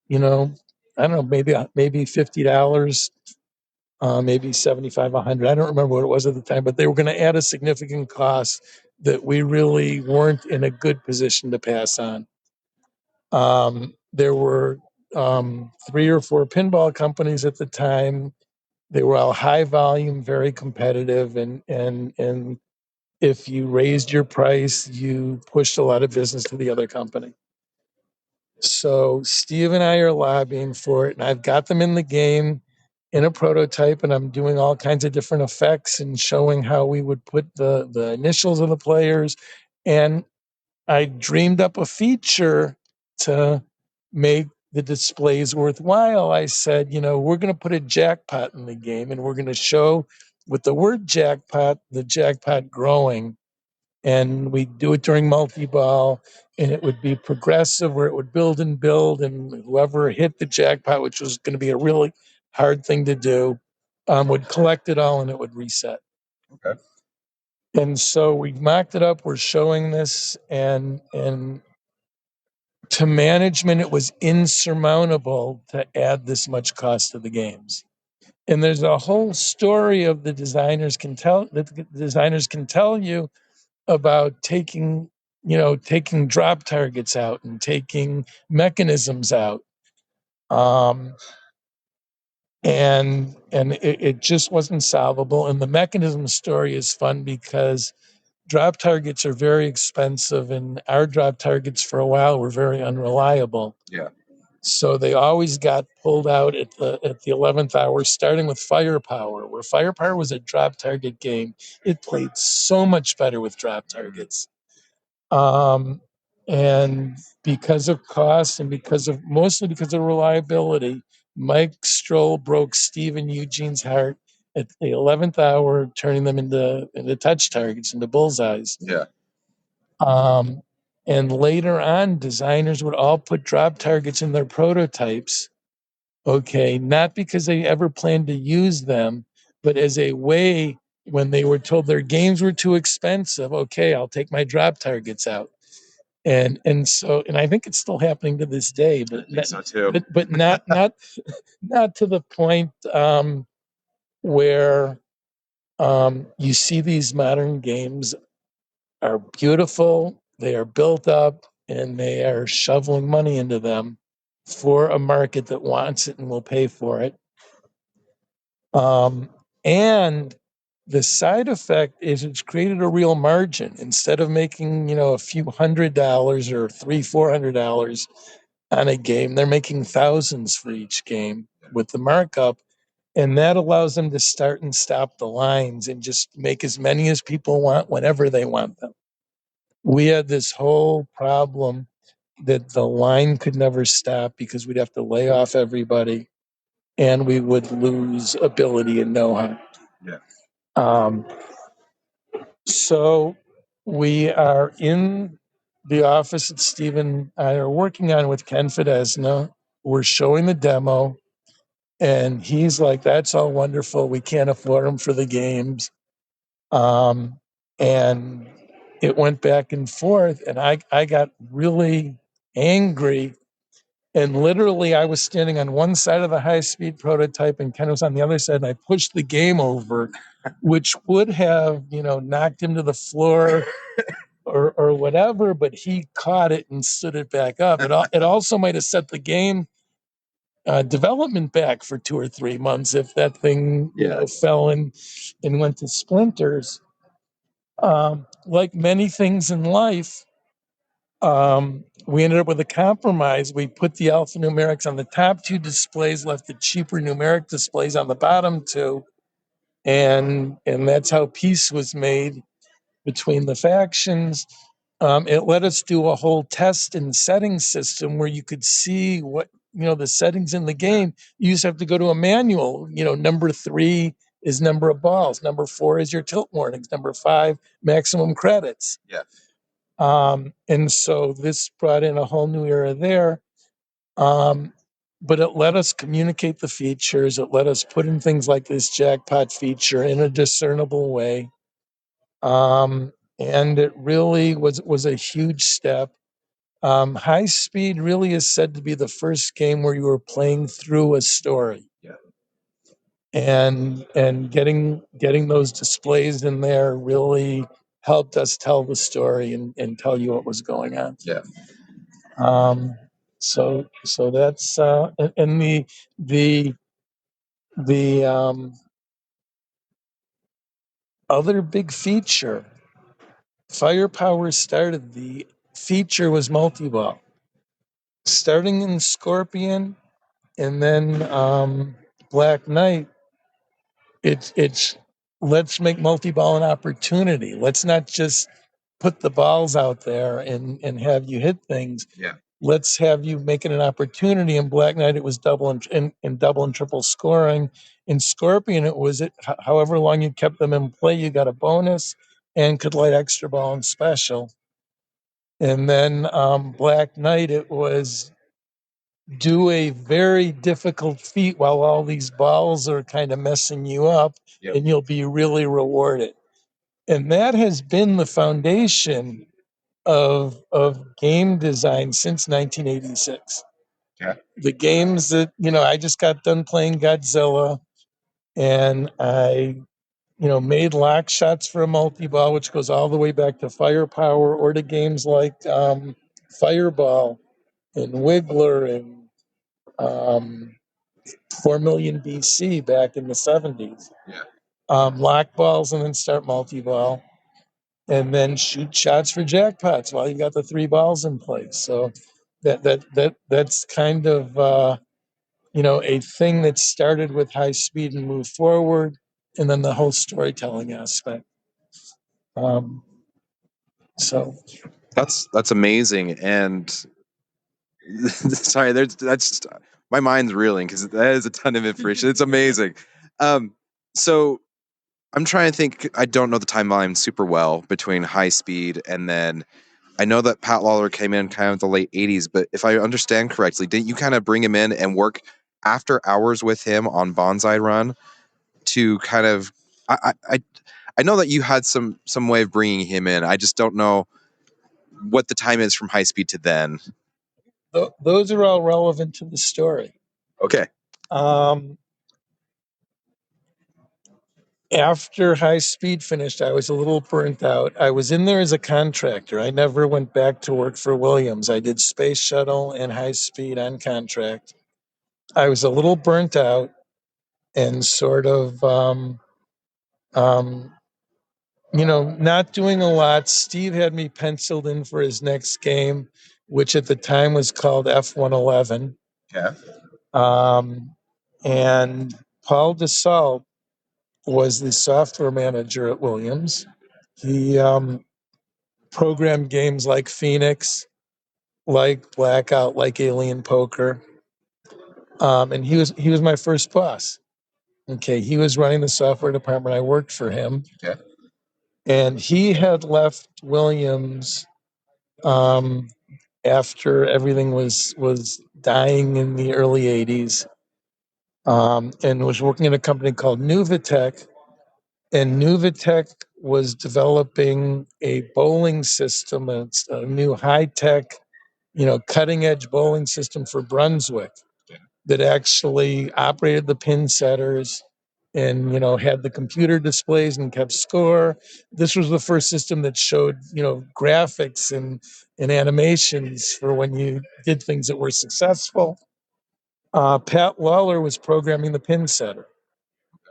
I don't know, maybe $50, maybe 75, 100. I don't remember what it was at the time, but they were going to add a significant cost that we really weren't in a good position to pass on. There were three or four pinball companies at the time. They were all high volume, very competitive, and if you raised your price, you pushed a lot of business to the other company. So Steve and I are lobbying for it, and I've got them in the game in a prototype, and I'm doing all kinds of different effects and showing how we would put the initials of the players. And I dreamed up a feature to make the displays worthwhile. I said, we're going to put a jackpot in the game, and we're going to show with the word jackpot, the jackpot growing. And we do it during multi-ball, and it would be progressive where it would build, and whoever hit the jackpot, which was going to be a really hard thing to do, would collect it all and it would reset. Okay. And so we mocked it up. We're showing this, and to management, it was insurmountable to add this much cost to the games. And there's a whole story of the designers can tell you about taking drop targets out and taking mechanisms out. And it just wasn't solvable. And the mechanism story is fun because drop targets are very expensive, and our drop targets for a while were very unreliable. Yeah. So they always got pulled out at the 11th hour, starting with Firepower, where Firepower was a drop target game. It played so much better with drop targets. And because of cost and mostly because of reliability, Mike Stroll broke Steve and Eugene's heart at the 11th hour, turning them into touch targets, into bullseyes. Yeah. And later on, designers would all put drop targets in their prototypes. Okay, not because they ever planned to use them, but as a way when they were told their games were too expensive. Okay, I'll take my drop targets out. And I think it's still happening to this day, but I think so too. but not to the point where you see these modern games are beautiful, they are built up, and they are shoveling money into them for a market that wants it and will pay for it. And the side effect is it's created a real margin. Instead of making, a few $100 or $300-$400 on a game, they're making thousands for each game with the markup. And that allows them to start and stop the lines and just make as many as people want whenever they want them. We had this whole problem that the line could never stop because we'd have to lay off everybody and we would lose ability and know-how. Yeah. So we are in the office that Stephen and I are working on with Ken Fidesna. We're showing the demo, and he's like, "That's all wonderful. We can't afford them for the games." And it went back and forth, and I got really angry. And literally, I was standing on one side of the high-speed prototype, and Ken was on the other side, and I pushed the game over, which would have, knocked him to the floor or whatever, but he caught it and stood it back up. It also might have set the game development back for 2 or 3 months if that thing fell and went to splinters. Like many things in life, we ended up with a compromise. We put the alphanumerics on the top 2 displays, left the cheaper numeric displays on the bottom 2, and that's how peace was made between the factions. It let us do a whole test and setting system where you could see what the settings in the game. You just have to go to a manual. Number 3 is number of balls. Number 4 is your tilt warnings. Number 5, maximum credits. Yeah. And so this brought in a whole new era there. But it let us communicate the features. It let us put in things like this jackpot feature in a discernible way. And it really was a huge step. High Speed really is said to be the first game where you were playing through a story. Yeah. And getting those displays in there really helped us tell the story and tell you what was going on. Yeah. So that's and the the other big feature, Firepower started, the feature was multi-ball. Starting in Scorpion and then Black Knight, it's let's make multi-ball an opportunity. Let's not just put the balls out there and have you hit things. Yeah. Let's have you make it an opportunity. In Black Knight, it was double and double and triple scoring. In Scorpion, it was however long you kept them in play, you got a bonus and could light extra ball and special. And then Black Knight, it was do a very difficult feat while all these balls are kind of messing you up, Yep. and you'll be really rewarded. And that has been the foundation of game design since 1986. Okay. The games that, I just got done playing Godzilla, and I, made lock shots for a multi-ball, which goes all the way back to Firepower, or to games like Fireball and Wiggler and um, 4 million BC back in the 70s. Yeah. Lock balls and then start multi-ball, and then shoot shots for jackpots while you got the three balls in place. So that's kind of a thing that started with high speed and moved forward, and then the whole storytelling aspect. Um, so That's amazing. And sorry, that's my mind's reeling because that is a ton of information. It's amazing. So I'm trying to think. I don't know the timeline super well between high speed and then I know that Pat Lawler came in kind of the late '80s, but if I understand correctly, didn't you kind of bring him in and work after hours with him on Bonsai Run to kind of? I know that you had some way of bringing him in. I just don't know what the time is from high speed to then. those are all relevant to the story. Okay. Um, After high speed finished, I was a little burnt out. I was in there as a contractor. I never went back to work for Williams. I did space shuttle and high speed on contract. I was a little burnt out and sort of, um, not doing a lot. Steve had me penciled in for his next game, which at the time was called F-111. Yeah. And Paul DeSalt was the software manager at Williams. He programmed games like Phoenix, like Blackout, like Alien Poker, and he was my first boss. Okay, he was running the software department. I worked for him, Okay. and he had left Williams um, after everything was dying in the early '80s, and was working at a company called Nuvatech. And Nuvatech was developing a bowling system, a new high tech, cutting edge bowling system for Brunswick that actually operated the pin setters and, had the computer displays and kept score. This was the first system that showed, graphics and animations for when you did things that were successful. Pat Lawler was programming the pin setter.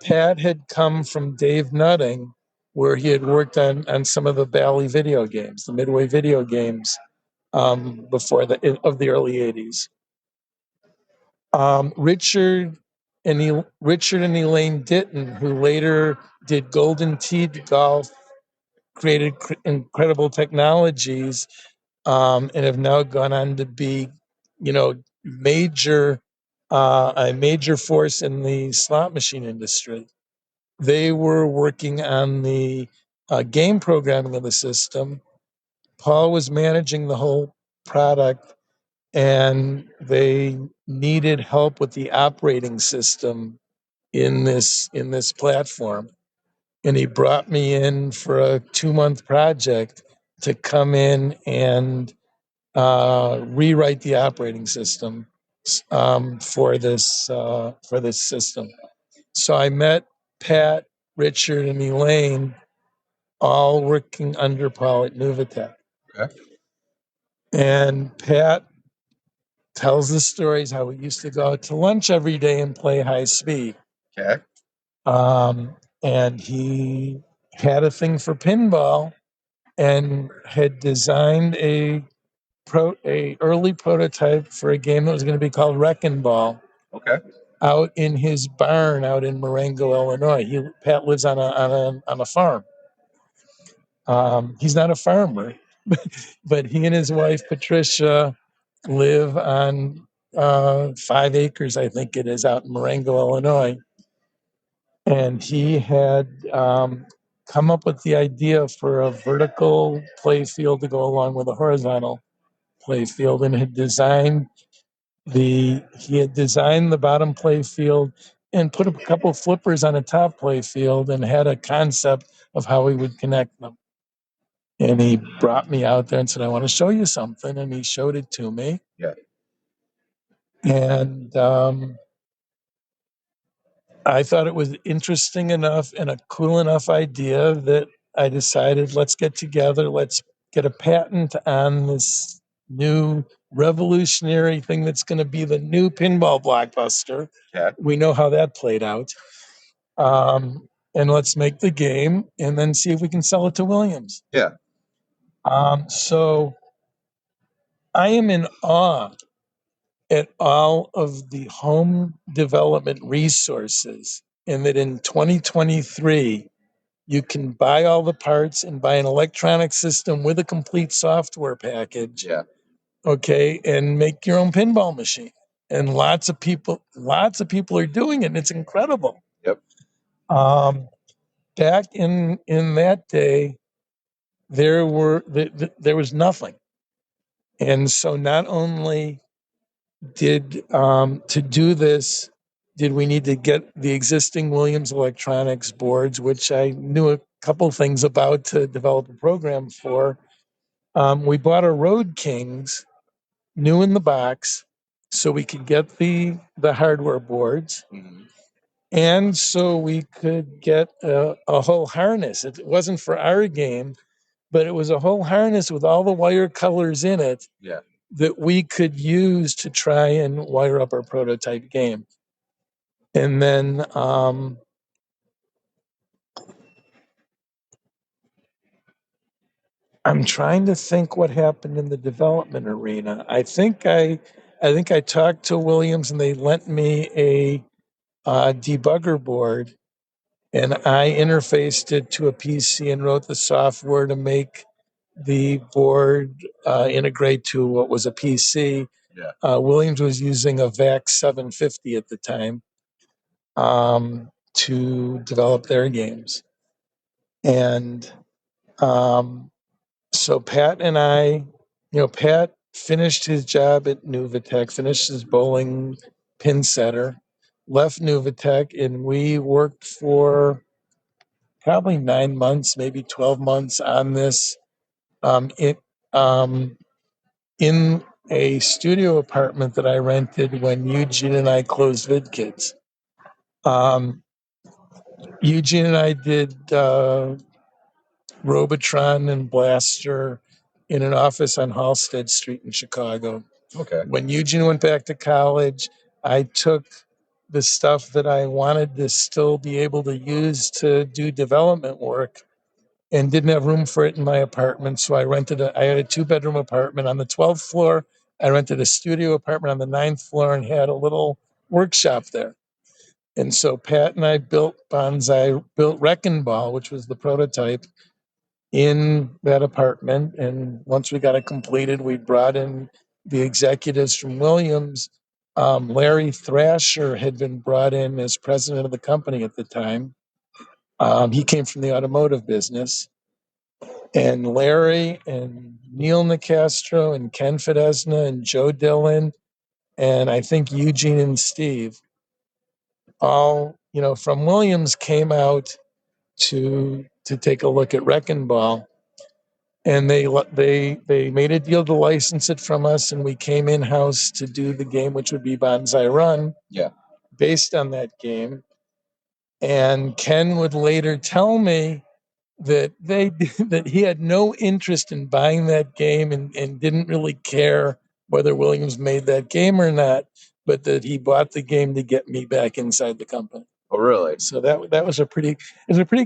Pat had come from Dave Nutting, where he had worked on some of the Bally video games, the Midway video games, before the early '80s. Richard and Elaine Ditton, who later did Golden Tee Golf, created incredible technologies, and have now gone on to be, major a major force in the slot machine industry. They were working on the game programming of the system. Paul was managing the whole product, and they needed help with the operating system in this platform. And he brought me in for a 2-month project to come in and rewrite the operating system for this system. So I met Pat, Richard, and Elaine, all working under Paul at Nuvatech. Okay. And Pat tells the stories how we used to go out to lunch every day and play high speed. Okay. And he had a thing for pinball and had designed a early prototype for a game that was going to be called Wrecking Ball. Okay. Out in his barn out in Marengo, Illinois. Pat lives on a farm. He's not a farmer, but he and his wife Patricia live on 5 acres, I think it is, out in Marengo, Illinois. And he had come up with the idea for a vertical play field to go along with a horizontal play field, and had designed the bottom play field and put a couple of flippers on a top play field and had a concept of how we would connect them. And he brought me out there and said, I want to show you something. And he showed it to me. Yeah. And I thought it was interesting enough and a cool enough idea that I decided, let's get together, let's get a patent on this new revolutionary thing that's going to be the new pinball blockbuster. Yeah. We know how that played out. And let's make the game and then see if we can sell it to Williams. Yeah. So I am in awe at all of the home development resources, and that in 2023, you can buy all the parts and buy an electronic system with a complete software package. Yeah. Okay, and make your own pinball machine. And lots of people are doing it, and it's incredible. Yep. Back in that day, there was nothing. And so not only did to do this, did we need to get the existing Williams Electronics boards, which I knew a couple things about to develop a program for. We bought a Road Kings, new in the box, so we could get the hardware boards. Mm-hmm. And so we could get a whole harness. It wasn't for our game, but it was a whole harness with all the wire colors in it. Yeah. That we could use to try and wire up our prototype game. And then I'm trying to think what happened in the development arena. I think I talked to Williams and they lent me a debugger board, and I interfaced it to a PC and wrote the software to make the board integrate to what was a PC. Yeah. Williams was using a VAX 750 at the time to develop their games. And so Pat and I, Pat finished his job at Nuvatech, finished his bowling pin setter, left Nuvatech, and we worked for probably 9 months, maybe 12 months on this. In a studio apartment that I rented when Eugene and I closed VidKids. Eugene and I did Robotron and Blaster in an office on Halsted Street in Chicago. Okay. When Eugene went back to college, I took the stuff that I wanted to still be able to use to do development work and didn't have room for it in my apartment. So I had a 2-bedroom apartment on the 12th floor. I rented a studio apartment on the 9th floor and had a little workshop there. And so Pat and I built Wrecking Ball, which was the prototype, in that apartment. And once we got it completed, we brought in the executives from Williams. Larry Thrasher had been brought in as president of the company at the time. He came from the automotive business. And Larry and Neil Nicastro and Ken Fidesna and Joe Dillon and I think Eugene and Steve, all from Williams, came out to take a look at Wrecking Ball, and they made a deal to license it from us, and we came in house to do the game, which would be Banzai Run, based on that game. And Ken would later tell me that that he had no interest in buying that game and didn't really care whether Williams made that game or not, but that he bought the game to get me back inside the company. Oh, really? So that was a pretty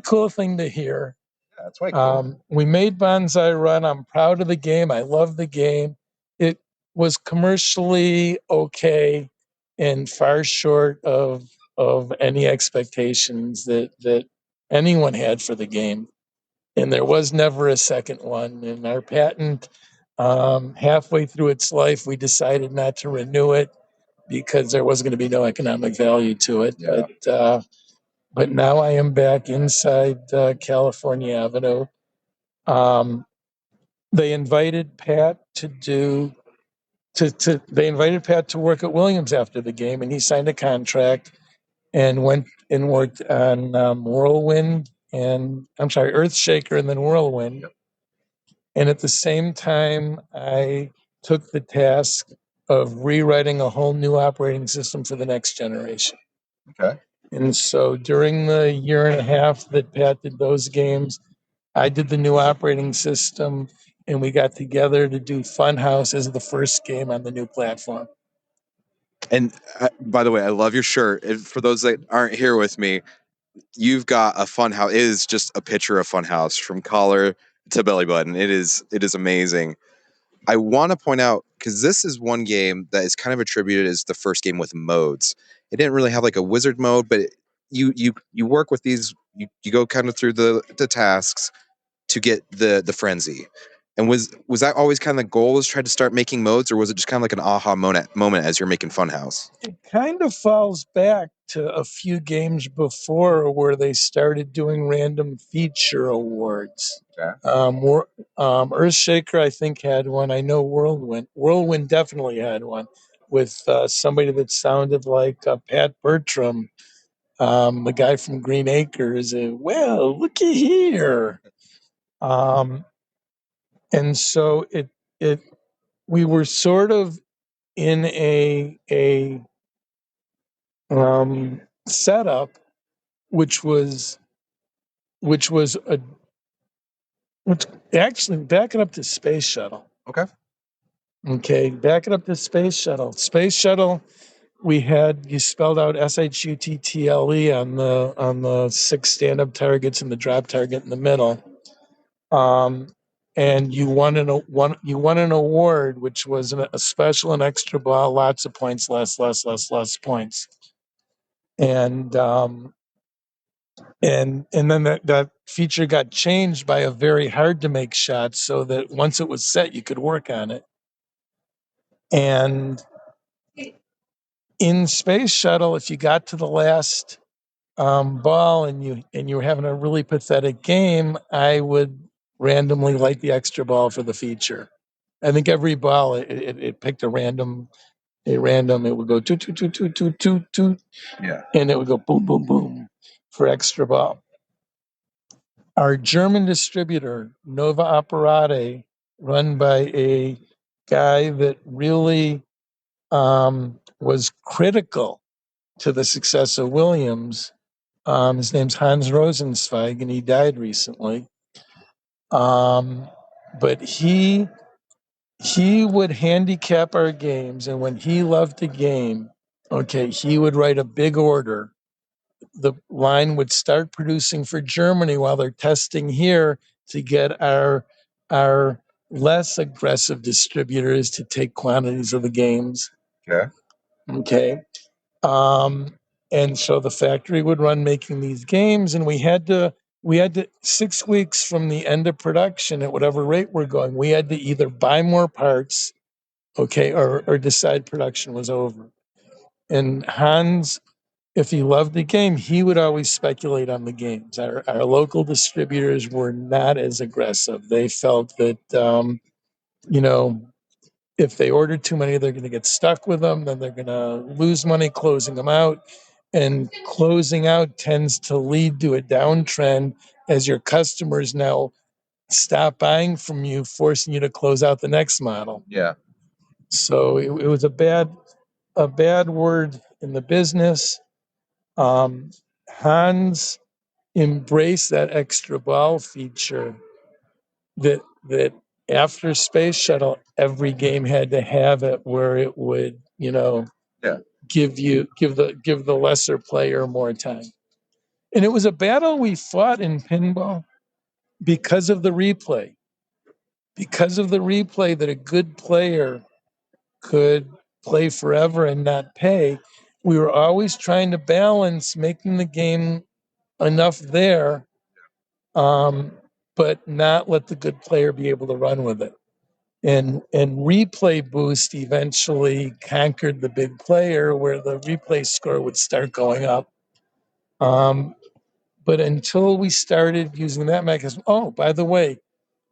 cool thing to hear. Yeah, that's way cool. We made Bonsai Run. I'm proud of the game. I love the game. It was commercially okay and far short of any expectations that anyone had for the game. And there was never a second one. And our patent, halfway through its life, we decided not to renew it because there was going to be no economic value to it. Yeah. But now I am back inside California Avenue. Um, they invited Pat to work at Williams after the game, and he signed a contract and went and worked on Whirlwind and I'm sorry, Earthshaker and then Whirlwind. And at the same time, I took the task of rewriting a whole new operating system for the next generation. Okay. And so during the year and a half that Pat did those games, I did the new operating system, and we got together to do Funhouse as the first game on the new platform. And by the way, I love your shirt. For those that aren't here with me, you've got a Funhouse. It is just a picture of Funhouse from collar to belly button. It is amazing. I want to point out because this is one game that is kind of attributed as the first game with modes. It didn't really have like a wizard mode, but you work with these. You go kind of through the tasks to get the frenzy. And was that always kind of the goal? Was try to start making modes, or was it just kind of like an aha moment as you're making Funhouse? It kind of falls back to a few games before where they started doing random feature awards. Okay. Earthshaker, I think, had one. I know Whirlwind definitely had one with somebody that sounded like Pat Bertram, the guy from Green Acres. Well, looky here. And so it we were sort of in a setup which was a which actually back it up to Space Shuttle. Okay. Okay, back it up to Space Shuttle. Space Shuttle, we had you spelled out SHUTTLE on the six stand-up targets and the drop target in the middle. And you won an award, which was a special and extra ball, lots of points, less points. And then that feature got changed by a very hard to make shot so that once it was set, you could work on it. And in Space Shuttle, if you got to the last ball and you were having a really pathetic game, I would randomly light the extra ball for the feature. I think every ball it picked a random. It would go toot toot toot toot toot toot toot, Yeah. and it would go boom boom boom for extra ball. Our German distributor, Nova Apparate, run by a guy that really was critical to the success of Williams. His name's Hans Rosenzweig, and he died recently. But he would handicap our games, and when he loved a game, okay, he would write a big order. The line would start producing for Germany while they're testing here to get our less aggressive distributors to take quantities of the games. Okay. Okay. And so the factory would run making these games, and we had to 6 weeks from the end of production at whatever rate we're going, we had to either buy more parts, okay, or decide production was over. And Hans, if he loved the game, he would always speculate on the games. Our local distributors were not as aggressive. They felt that, you know, if they ordered too many, they're going to get stuck with them. Then they're going to lose money closing them out. And closing out tends to lead to a downtrend as your customers now stop buying from you, forcing you to close out the next model. Yeah. So it was a bad word in the business. Hans embraced that extra ball feature that after Space Shuttle, every game had to have it where it would, give the lesser player more time. And it was a battle we fought in pinball because of the replay. Because of the replay that a good player could play forever and not pay, we were always trying to balance making the game enough there, but not let the good player be able to run with it. And replay boost eventually conquered the big player, where the replay score would start going up. But until we started using that mechanism, oh, by the way,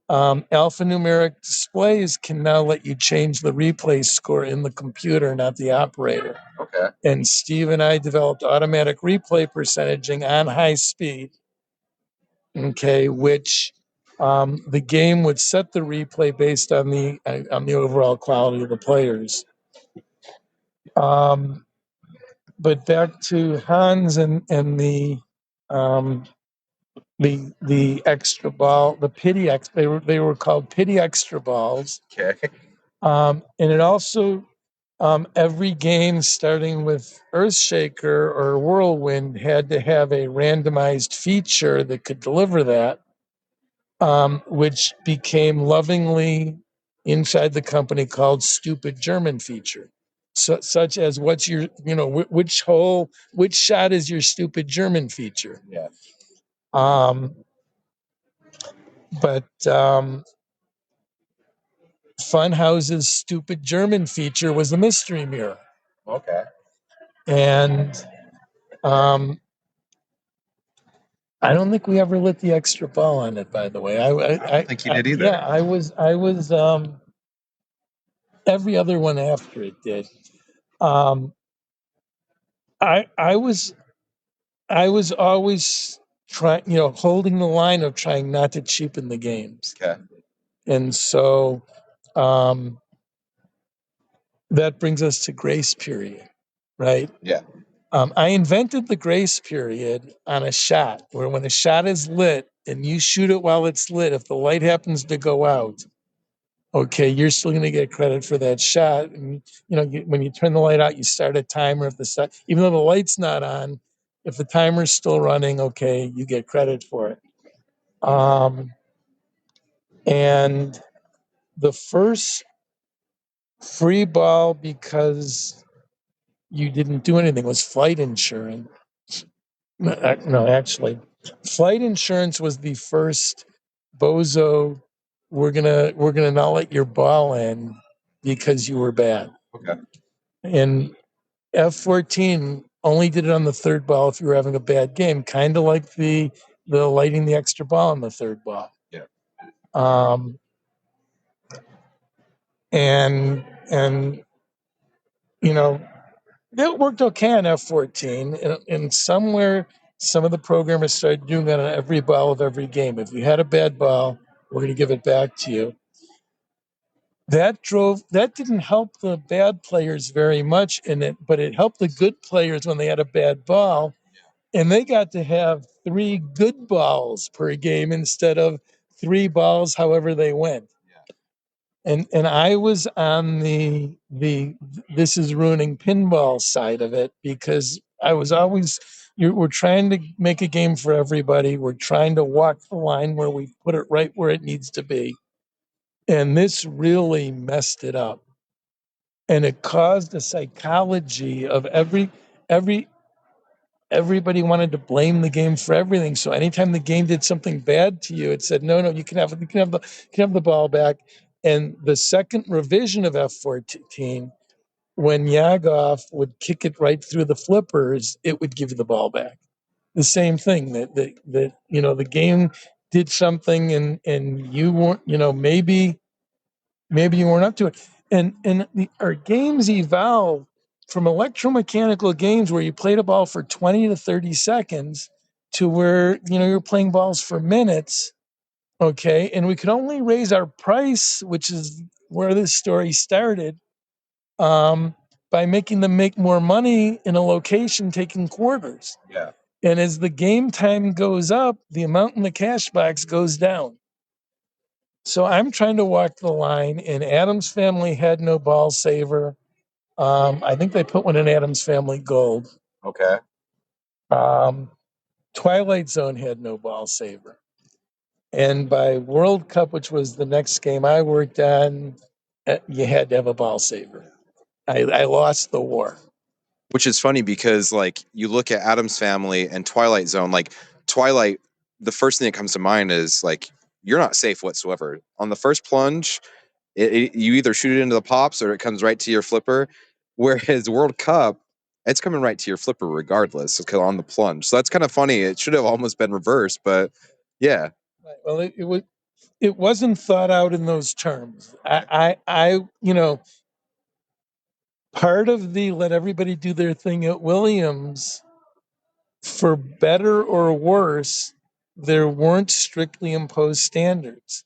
alphanumeric displays can now let you change the replay score in the computer, not the operator. Okay. And Steve and I developed automatic replay percentaging on high speed, okay, which the game would set the replay based on the overall quality of the players. But back to Hans and the extra ball, the pity ex. They were called pity extra balls. Okay. And it also every game starting with Earthshaker or Whirlwind had to have a randomized feature that could deliver that, which became lovingly inside the company called stupid German feature. So, such as what's your, which shot is your stupid German feature? Yeah. But Funhouse's stupid German feature was the mystery mirror. Okay. And I don't think we ever lit the extra ball on it, by the way. I don't think you did either. Yeah, I was every other one after it did. I was always trying, holding the line of trying not to cheapen the games. Okay. And so that brings us to grace period, right? Yeah. I invented the grace period on a shot, where when a shot is lit and you shoot it while it's lit, if the light happens to go out, okay, you're still going to get credit for that shot. And when you turn the light out, you start a timer. Even though the light's not on, if the timer's still running, okay, you get credit for it. And the first free ball, because you didn't do anything, was flight insurance. No, actually, flight insurance was the first bozo. We're gonna not let your ball in because you were bad. Okay. And F-14 only did it on the third ball if you were having a bad game, kind of like the lighting the extra ball on the third ball. Yeah. And it worked okay on F-14, and somewhere some of the programmers started doing that on every ball of every game. If you had a bad ball, we're going to give it back to you. That didn't help the bad players very much but it helped the good players when they had a bad ball, and they got to have 3 good balls per game instead of 3 balls however they went. And I was on the this is ruining pinball side of it, because I was always, we're trying to make a game for everybody. We're trying to walk the line where we put it right where it needs to be. And this really messed it up. And it caused a psychology of everybody wanted to blame the game for everything. So anytime the game did something bad to you, it said, no, you can have the ball back. And the second revision of F-14, when Yagov would kick it right through the flippers, it would give you the ball back. The same thing that the game did something, and you weren't, maybe you weren't up to it. And our games evolved from electromechanical games where you played a ball for 20 to 30 seconds to where, you're playing balls for minutes. Okay. And we could only raise our price, which is where this story started, by making them make more money in a location taking quarters. Yeah. And as the game time goes up, the amount in the cash box goes down. So I'm trying to walk the line, and Adam's Family had no ball saver. I think they put one in Adam's Family Gold. Okay. Um, Twilight Zone had no ball saver. And by World Cup, which was the next game I worked on, you had to have a ball saver. I lost the war. Which is funny because like you look at Adam's Family and Twilight Zone, like Twilight, the first thing that comes to mind is like you're not safe whatsoever. On the first plunge, you either shoot it into the pops or it comes right to your flipper. Whereas World Cup, it's coming right to your flipper regardless on the plunge. So that's kind of funny. It should have almost been reversed, but yeah. Well, it wasn't thought out in those terms. Part of the let everybody do their thing at Williams, for better or worse, there weren't strictly imposed standards.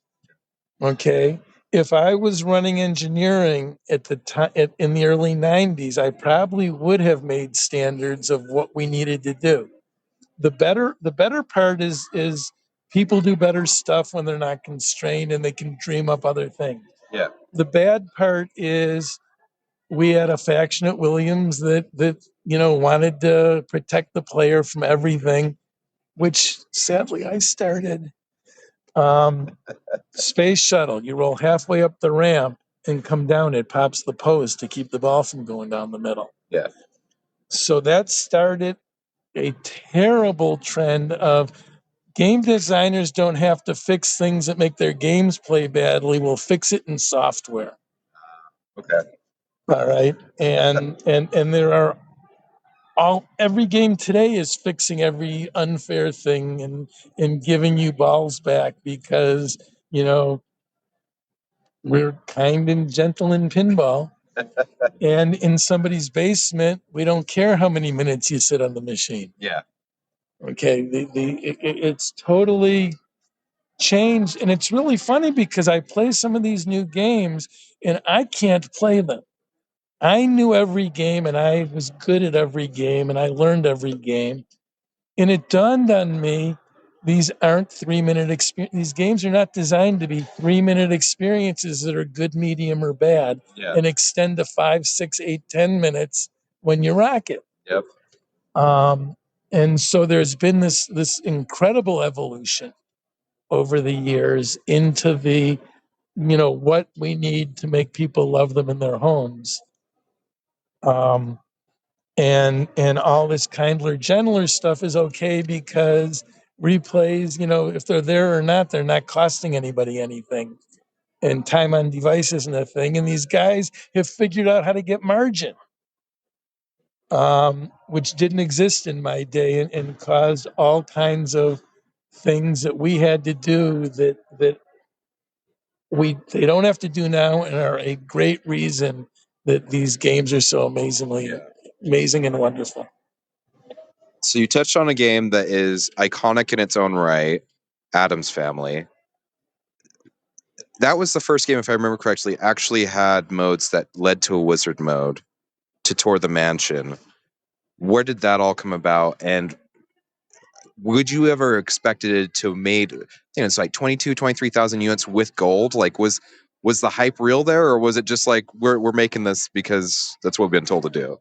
Okay. If I was running engineering at the time in the early 90s, I probably would have made standards of what we needed to do. The better part is people do better stuff when they're not constrained and they can dream up other things. Yeah. The bad part is we had a faction at Williams that wanted to protect the player from everything, which sadly I started. Space shuttle, you roll halfway up the ramp and come down, it pops the post to keep the ball from going down the middle. Yeah. So that started a terrible trend of game designers don't have to fix things that make their games play badly. We'll fix it in software. Okay. All right. And there are every game today is fixing every unfair thing and giving you balls back because, we're kind and gentle in pinball. And in somebody's basement, we don't care how many minutes you sit on the machine. Yeah. Okay. It's totally changed. And it's really funny because I play some of these new games and I can't play them. I knew every game and I was good at every game and I learned every game. And it dawned on me, these aren't 3-minute experience. These games are not designed to be 3-minute experiences that are good, medium, or bad, and extend to 5, 6, 8, 10 minutes when you rock it. Yep. And so there's been this incredible evolution over the years into the what we need to make people love them in their homes. And all this kindler, gentler stuff is okay because replays, if they're there or not, they're not costing anybody anything. And time on device isn't a thing. And these guys have figured out how to get margin, which didn't exist in my day and caused all kinds of things that we had to do that they don't have to do now and are a great reason that these games are so amazing and wonderful. So you touched on a game that is iconic in its own right, Adam's Family. That was the first game, if I remember correctly, actually had modes that led to a wizard mode to Tour the Mansion. Where did that all come about? And would you ever expected it to made, it's like 23,000 units with gold? Like was the hype real there, or was it just like we're making this because that's what we've been told to do?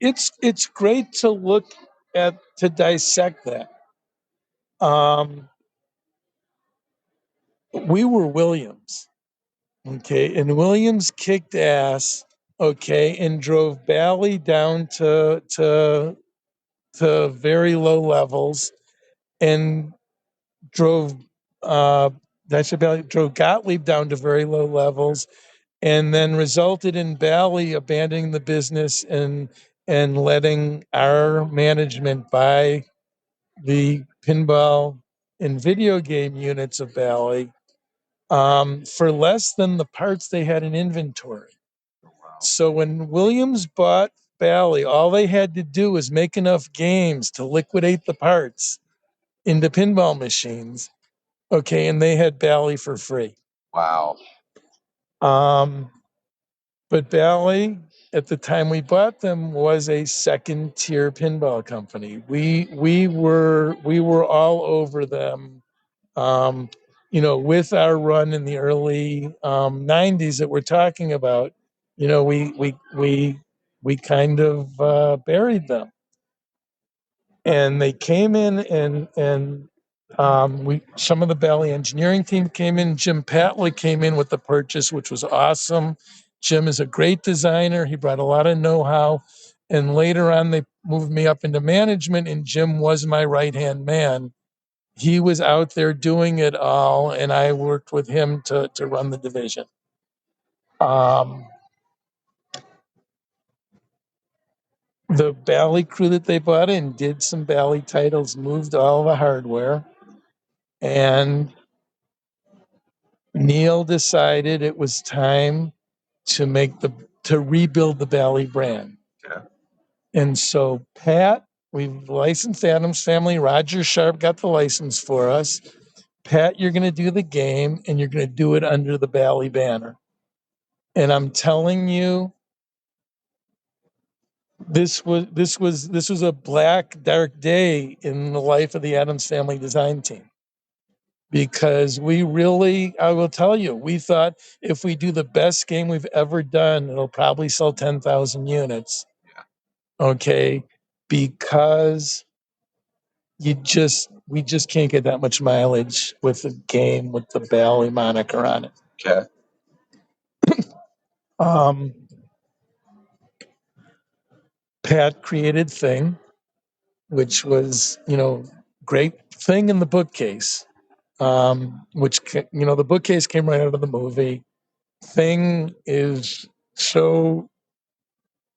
It's great to look at, to dissect that. We were Williams, okay, and Williams kicked ass, okay, and drove Bally down to very low levels, and drove drove Gottlieb down to very low levels, and then resulted in Bally abandoning the business and letting our management buy the pinball and video game units of Bally for less than the parts they had in inventory. So when Williams bought Bally, all they had to do was make enough games to liquidate the parts into pinball machines. Okay, and they had Bally for free. Wow. But Bally, at the time we bought them, was a second tier pinball company. We were all over them. with our run in the early 90s that we're talking about, we kind of buried them. And they came in, and some of the Bally engineering team came in. Jim Patley came in with the purchase, which was awesome. Jim is a great designer. He brought a lot of know-how. And later on, they moved me up into management, and Jim was my right-hand man. He was out there doing it all, and I worked with him to run the division. The Bally crew that they bought in did some Bally titles, moved all the hardware, and Neil decided it was time to rebuild the Bally brand. Okay. And so we've licensed Adams Family. Roger Sharp got the license for us. Pat, you're going to do the game, and you're going to do it under the Bally banner. And I'm telling you, this was a black, dark day in the life of the Adams Family design team. Because I will tell you, we thought if we do the best game we've ever done, it'll probably sell 10,000 units. Yeah. Okay. Because we just can't get that much mileage with a game with the Bally moniker on it. Okay. Pat created Thing, which was, great thing in the bookcase. Which, the bookcase came right out of the movie. Thing is so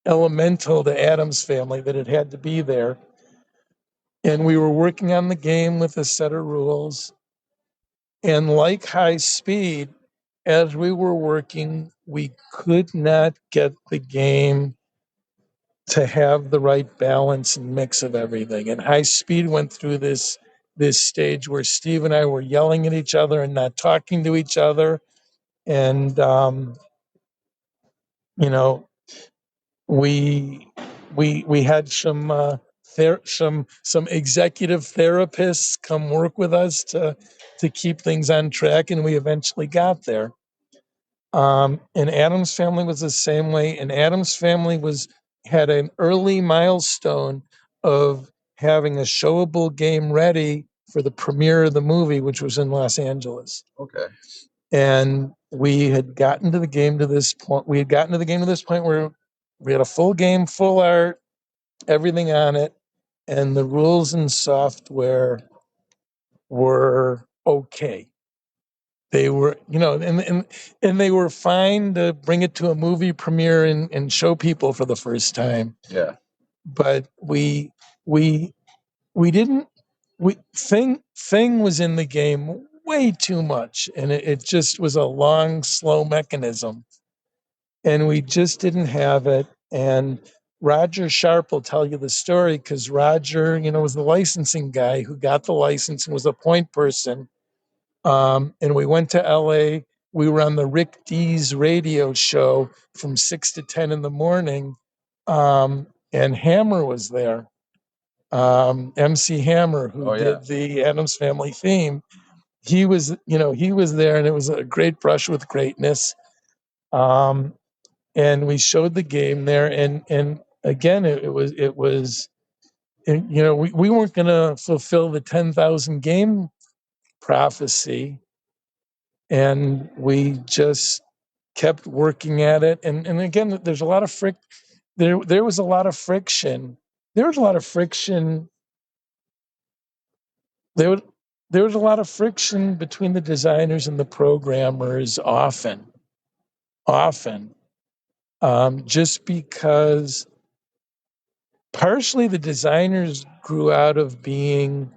elemental to Adams Family that it had to be there. And we were working on the game with a set of rules. And like High Speed, as we were working, we could not get the game to have the right balance and mix of everything. And High Speed went through this stage where Steve and I were yelling at each other and not talking to each other. And we had some executive therapists come work with us to keep things on track, and we eventually got there. And Adams Family was the same way. And Adams Family had an early milestone of having a showable game ready for the premiere of the movie, which was in Los Angeles. Okay. And we had gotten to the game to this point. Where we had a full game, full art, everything on it, and the rules and software were okay. They were, and they were fine to bring it to a movie premiere and show people for the first time. Yeah. But we didn't. Thing was in the game way too much, and it just was a long, slow mechanism, and we just didn't have it. And Roger Sharp will tell you the story because Roger, was the licensing guy who got the license and was a point person. And we went to LA. We were on the Rick Dees radio show from 6 to 10 in the morning. And Hammer was there. MC Hammer, who did the Addams Family theme. He was there, and it was a great brush with greatness. And we showed the game there, and again, we weren't going to fulfill the 10,000 game prophecy, and we just kept working at it. And again, there's a lot of there was a lot of friction. There was a lot of friction. There was a lot of friction between the designers and the programmers often, just because partially the designers grew out of being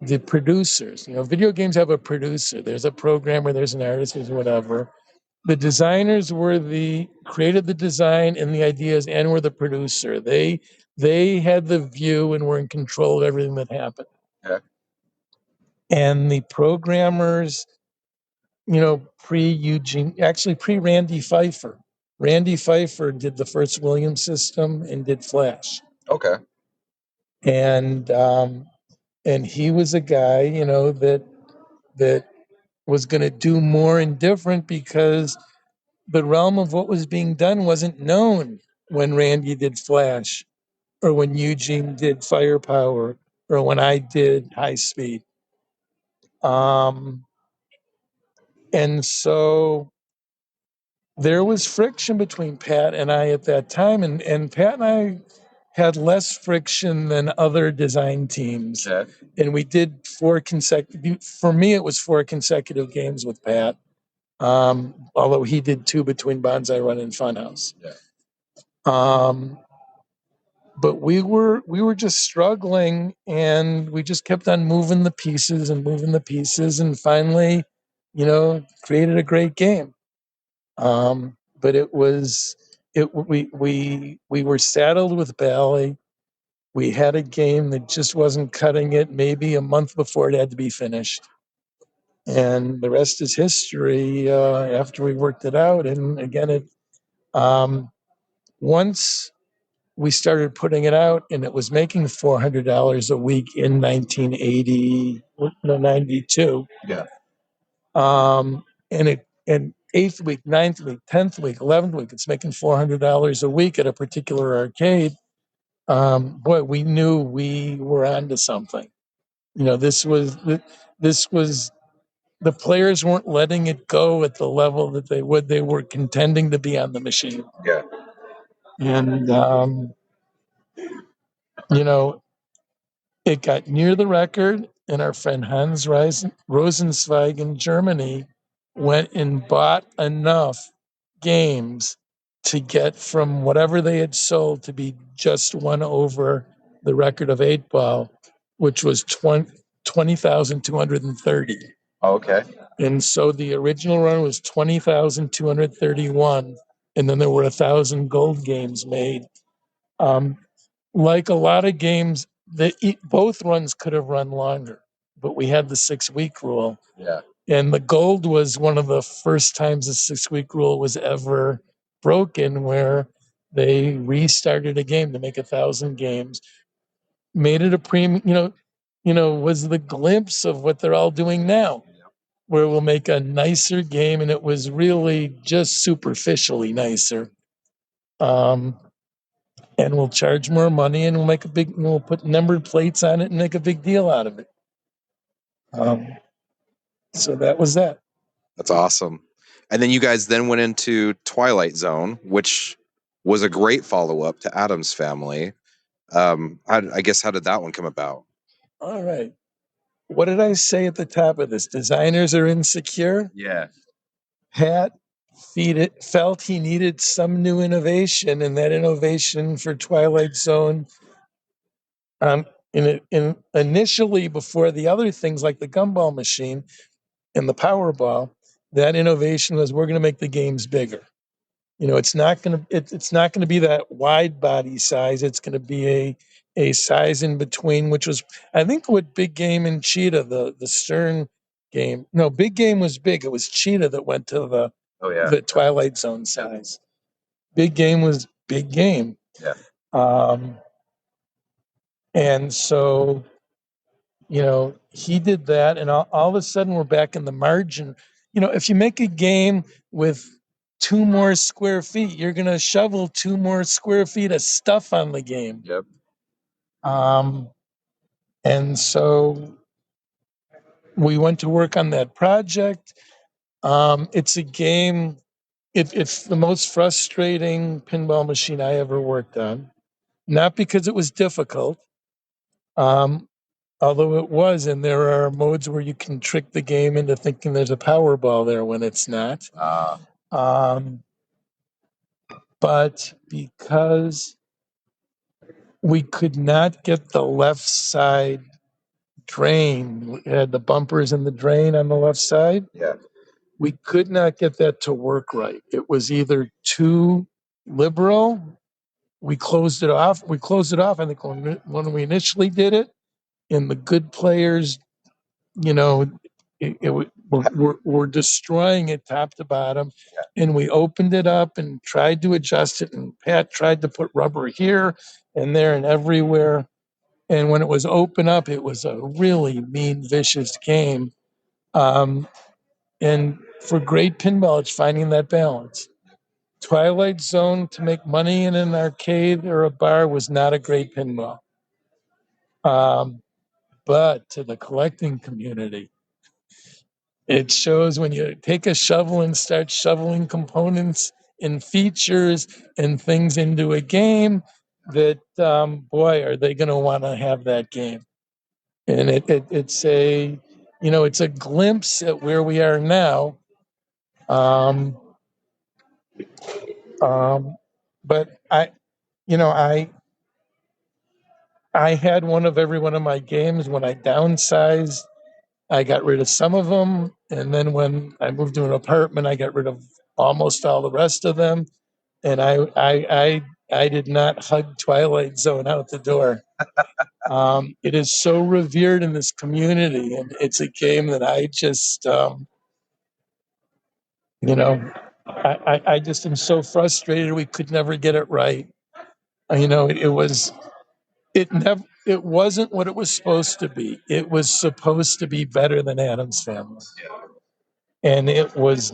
the producers. Video games have a producer. There's a programmer, there's an artist, there's whatever. The designers created the design and the ideas and were the producer. They had the view and were in control of everything that happened. Yeah. And the programmers, pre Randy Pfeiffer. Randy Pfeiffer did the first Williams system and did Flash. Okay. And he was a guy, that was going to do more and different because the realm of what was being done wasn't known when Randy did Flash or when Eugene did Firepower or when I did High Speed. And so there was friction between Pat and I at that time. And Pat and I had less friction than other design teams. Okay. And we did for me, it was 4 consecutive games with Pat. Although he did 2 between Bonsai Run and Funhouse. Yeah. But we were just struggling, and we just kept on moving the pieces, and finally, created a great game. But we were saddled with Bally. We had a game that just wasn't cutting it. Maybe a month before it had to be finished, and the rest is history. After we worked it out, and again, once we started putting it out, and it was making $400 a week in 92. Yeah. And eighth week, ninth week, 10th week, 11th week, it's making $400 a week at a particular arcade. Boy, we knew we were onto something. This was the players weren't letting it go at the level that they would. They were contending to be on the machine. Yeah. And, it got near the record, and our friend Hans Rosenzweig in Germany went and bought enough games to get from whatever they had sold to be just one over the record of 8-Ball, which was 20,230. Oh, okay. And so the original run was 20,231, and then there were 1,000 gold games made. Like a lot of games, both runs could have run longer, but we had the 6-week rule. Yeah. And the gold was one of the first times the 6-week rule was ever broken, where they restarted a game to make 1,000 games, made it a premium, was the glimpse of what they're all doing now, where we'll make a nicer game. And it was really just superficially nicer. And we'll charge more money, and we'll put numbered plates on it and make a big deal out of it. So that was that. That's awesome. And then you guys then went into Twilight Zone, which was a great follow-up to Addams Family. I guess, how did that one come about? All right. What did I say at the top of this? Designers are insecure. Yeah. Pat felt he needed some new innovation, and that innovation for Twilight Zone, initially before the other things like the gumball machine and the Powerball, that innovation was, we're going to make the games bigger. It's not going to be that wide body size. It's going to be a size in between, which was, I think, what Big Game and Cheetah, the Stern game. No, Big Game was big. It was Cheetah that went to the Twilight Zone size. Big Game was Big Game. Yeah. And so, he did that, and all of a sudden we're back in the margin. If you make a game with 2 more square feet, you're going to shovel 2 more square feet of stuff on the game. Yep. And so we went to work on that project. It's a game. It's the most frustrating pinball machine I ever worked on. Not because it was difficult, although it was, and there are modes where you can trick the game into thinking there's a Powerball there when it's not. But because we could not get the left side drain, we had the bumpers and the drain on the left side. Yeah. We could not get that to work right. It was either too liberal. We closed it off. I think when we initially did it, and the good players, we're destroying it top to bottom. Yeah. And we opened it up and tried to adjust it. And Pat tried to put rubber here and there and everywhere. And when it was open up, it was a really mean, vicious game. And for great pinball, it's finding that balance. Twilight Zone, to make money in an arcade or a bar, was not a great pinball. But to the collecting community, it shows when you take a shovel and start shoveling components and features and things into a game that, boy, are they going to want to have that game. And it's it's a glimpse at where we are now. Um, but I had one of every one of my games. When I downsized, I got rid of some of them, and then when I moved to an apartment, I got rid of almost all the rest of them. And I did not hug Twilight Zone out the door. It is so revered in this community, and it's a game that I just, I just am so frustrated. We could never get it right. It wasn't what it was supposed to be. It was supposed to be better than Addams Family, and it was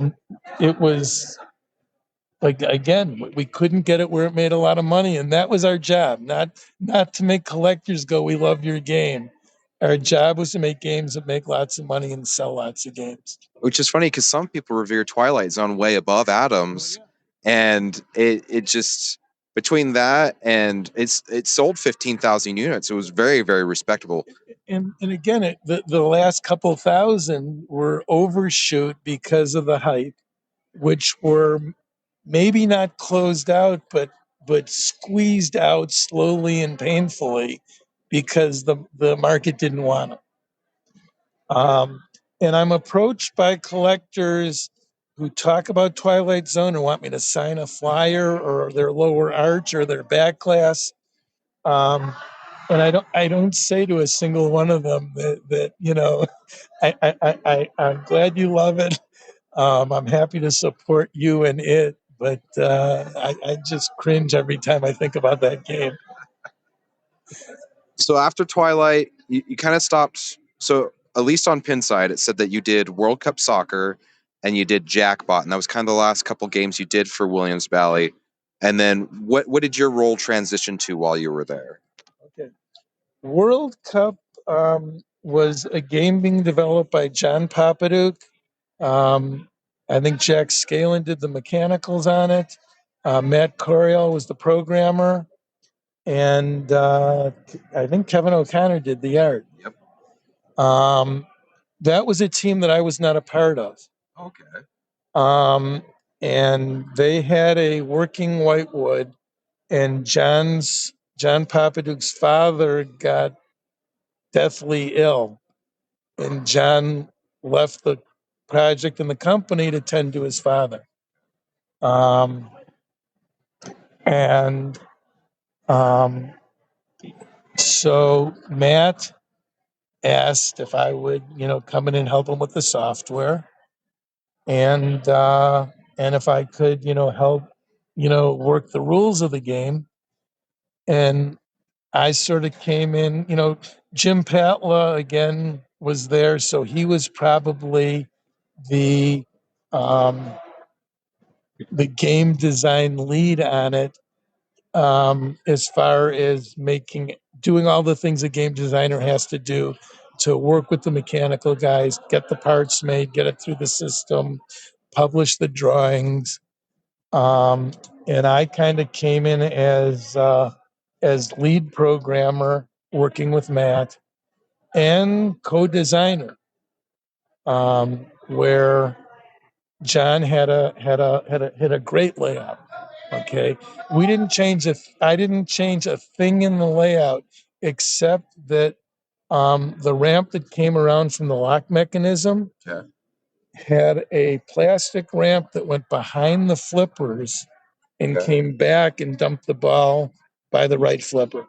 like, again, we couldn't get it where it made a lot of money, and that was our job, not to make collectors go, we love your game. Our job was to make games that make lots of money and sell lots of games. Which is funny because some people revere Twilight Zone way above Adams, and it just between that and it sold 15,000 units. It was very, very respectable. And again, the last couple thousand were overshoot because of the hype, which were maybe not closed out, but squeezed out slowly and painfully because the market didn't want them. And I'm approached by collectors who talk about Twilight Zone and want me to sign a flyer or their lower arch or their back glass. And I don't say to a single one of them that I'm glad you love it. I'm happy to support you and it, but I just cringe every time I think about that game. So after Twilight, you kind of stopped. So at least on Pinside, it said that you did World Cup Soccer and you did Jackpot, and that was kind of the last couple games you did for Williams Valley. And then what did your role transition to while you were there? Okay. World Cup was a game being developed by John Papaduke. I think Jack Scalan did the mechanicals on it. Matt Coriel was the programmer. And I think Kevin O'Connor did the art. Yep. That was a team that I was not a part of. Okay. And they had a working whitewood, and John Papaduke's father got deathly ill, and John left the project and the company to tend to his father. And so Matt asked if I would, come in and help him with the software, and if I could, help, work the rules of the game. And I sort of came in, Jim Patla again was there, so he was probably the um, the game design lead on it, as far as doing all the things a game designer has to do to work with the mechanical guys, get the parts made, get it through the system, publish the drawings. And I kind of came in as lead programmer, working with Matt, and co-designer, where John had a great layout. Okay, I didn't change a thing in the layout except that the ramp that came around from the lock mechanism had a plastic ramp that went behind the flippers and came back and dumped the ball by the right flipper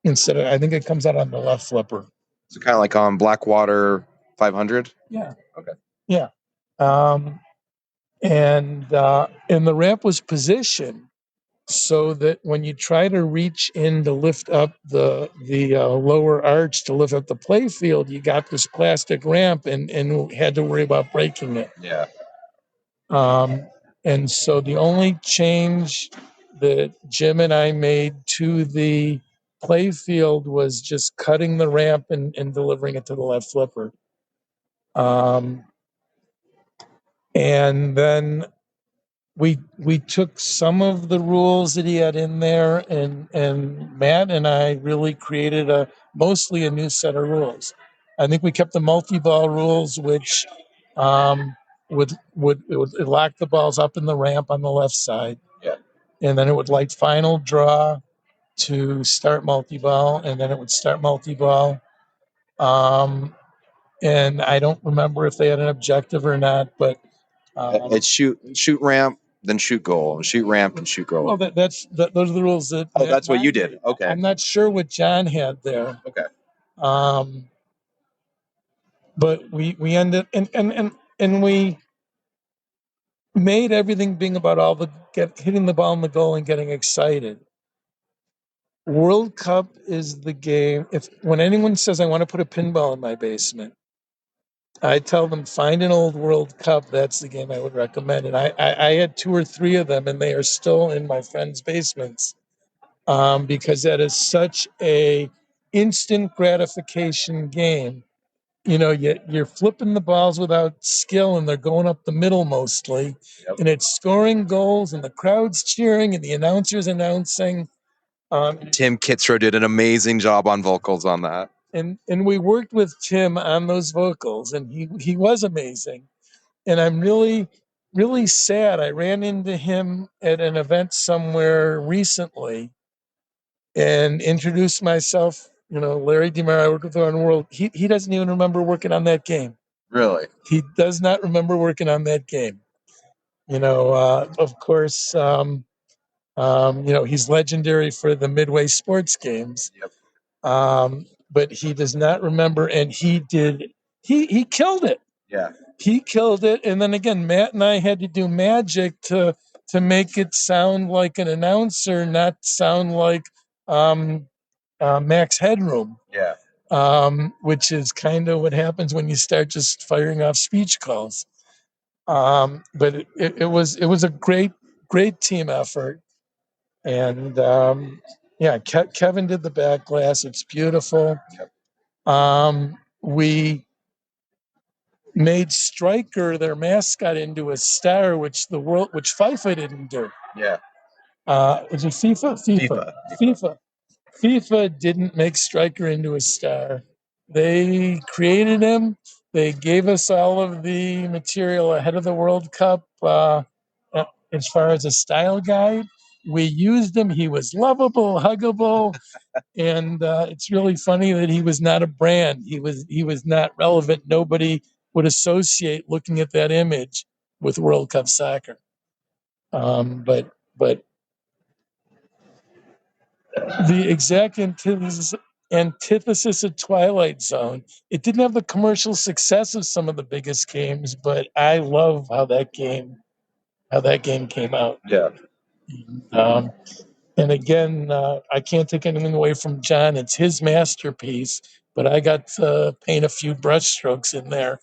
instead of, I think it comes out on the left flipper. So kind of like on Blackwater 500. Yeah. Okay. Yeah. And the ramp was positioned so that when you try to reach in to lift up the lower arch to lift up the play field, you got this plastic ramp and had to worry about breaking it. Yeah. And so the only change that Jim and I made to the play field was just cutting the ramp and delivering it to the left flipper. And then we took some of the rules that he had in there, and Matt and I really created mostly a new set of rules. I think we kept the multi-ball rules, which would lock the balls up in the ramp on the left side. Yeah. And then it would light final draw to start multi-ball, and then it would start multi-ball. And I don't remember if they had an objective or not, but it's shoot ramp, then shoot goal, shoot ramp, and shoot goal. Well, those are the rules that. Oh, that's what you did. Okay. I'm not sure what John had there. Okay. But we ended and we made everything being about all the hitting the ball in the goal and getting excited. World Cup is the game. When anyone says I want to put a pinball in my basement, I tell them find an old World Cup. That's the game I would recommend. And I had 2 or 3 of them, and they are still in my friends' basements because that is such a instant gratification game. You know, you're flipping the balls without skill, and they're going up the middle mostly, and it's scoring goals, and the crowd's cheering, and the announcers announcing. Tim Kitzrow did an amazing job on vocals on that. And we worked with Tim on those vocals, and he was amazing. And I'm really, really sad. I ran into him at an event somewhere recently and introduced myself. You know, Larry Demar, I worked with on World. He doesn't even remember working on that game. Really? He does not remember working on that game. You know, of course, you know, he's legendary for the Midway Sports Games. Yep. But he does not remember, and he killed it. Yeah. He killed it. And then again, Matt and I had to do magic to make it sound like an announcer, not sound like Max Headroom. Yeah. Which is kind of what happens when you start just firing off speech calls. But it was a great team effort. And yeah, Kevin did the back glass. It's beautiful. We made Stryker, their mascot, into a star, which FIFA didn't do. Yeah. Is it FIFA? FIFA didn't make Stryker into a star. They created him. They gave us all of the material ahead of the World Cup as far as a style guide. We used him. He was lovable, huggable, and it's really funny that he was not a brand. He was not relevant. Nobody would associate looking at that image with World Cup soccer. But the exact antithesis of Twilight Zone. It didn't have the commercial success of some of the biggest games, but I love how that game came out. Yeah. And again, I can't take anything away from John. It's his masterpiece, but I got to paint a few brush strokes in there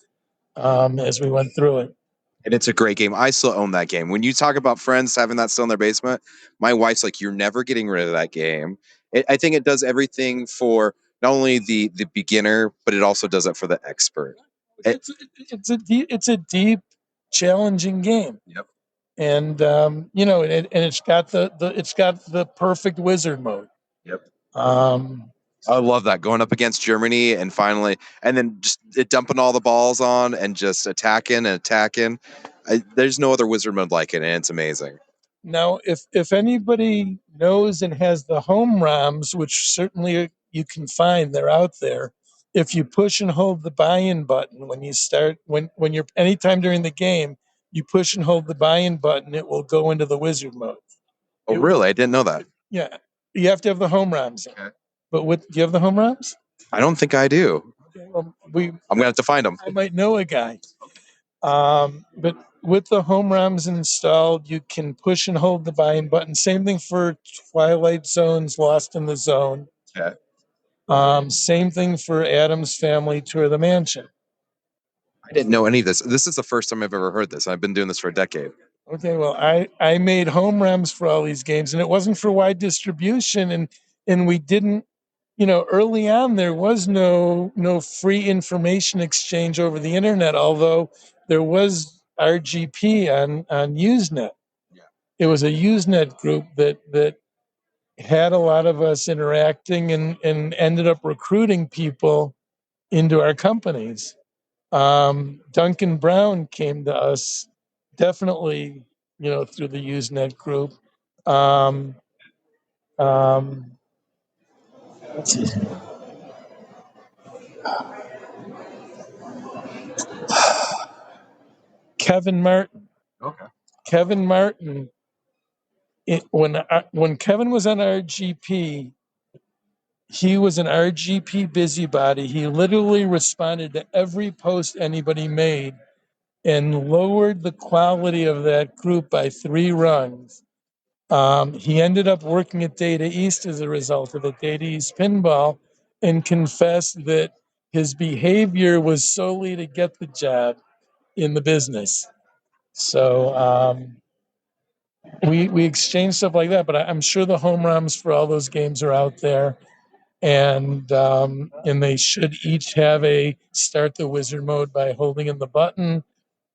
as we went through it. And it's a great game. I still own that game. When you talk about friends having that still in their basement, my wife's like, you're never getting rid of that game. I think it does everything for not only the beginner, but it also does it for the expert. It's a deep, challenging game. Yep. And you know, and it's got the perfect wizard mode. Yep. I love that, going up against Germany and finally, and then just dumping all the balls on and just attacking. There's no other wizard mode like it, and it's amazing. Now, if anybody knows and has the home ROMs, which certainly you can find, they're out there. If you push and hold the buy-in button when you start, when you're anytime during the game, you push and hold the buy-in button, it will go into the wizard mode. Oh, really? I didn't know that. Yeah, you have to have the home ROMs. Okay. But do you have the home ROMs? I don't think I do. Okay, well, I'm gonna have to find them. I might know a guy. But with the home ROMs installed, you can push and hold the volume button. Same thing for Twilight Zone's Lost in the Zone. Okay. Same thing for Adam's Family Tour of the Mansion. I didn't know any of this. This is the first time I've ever heard this. I've been doing this for a decade. Okay, well, I made home ROMs for all these games, and it wasn't for wide distribution, and we didn't, early on there was no free information exchange over the internet, although there was RGP on Usenet. Yeah. It was a Usenet group that had a lot of us interacting and ended up recruiting people into our companies. Duncan Brown came to us definitely, through the Usenet group. Um, um, Kevin Martin. Okay. Kevin Martin. When Kevin was on RGP, he was an RGP busybody. He literally responded to every post anybody made and lowered the quality of that group by 3 rungs. He ended up working at Data East as a result of it, Data East Pinball, and confessed that his behavior was solely to get the job in the business. So we exchanged stuff like that, but I'm sure the home ROMs for all those games are out there, and they should each have a start the wizard mode by holding in the button,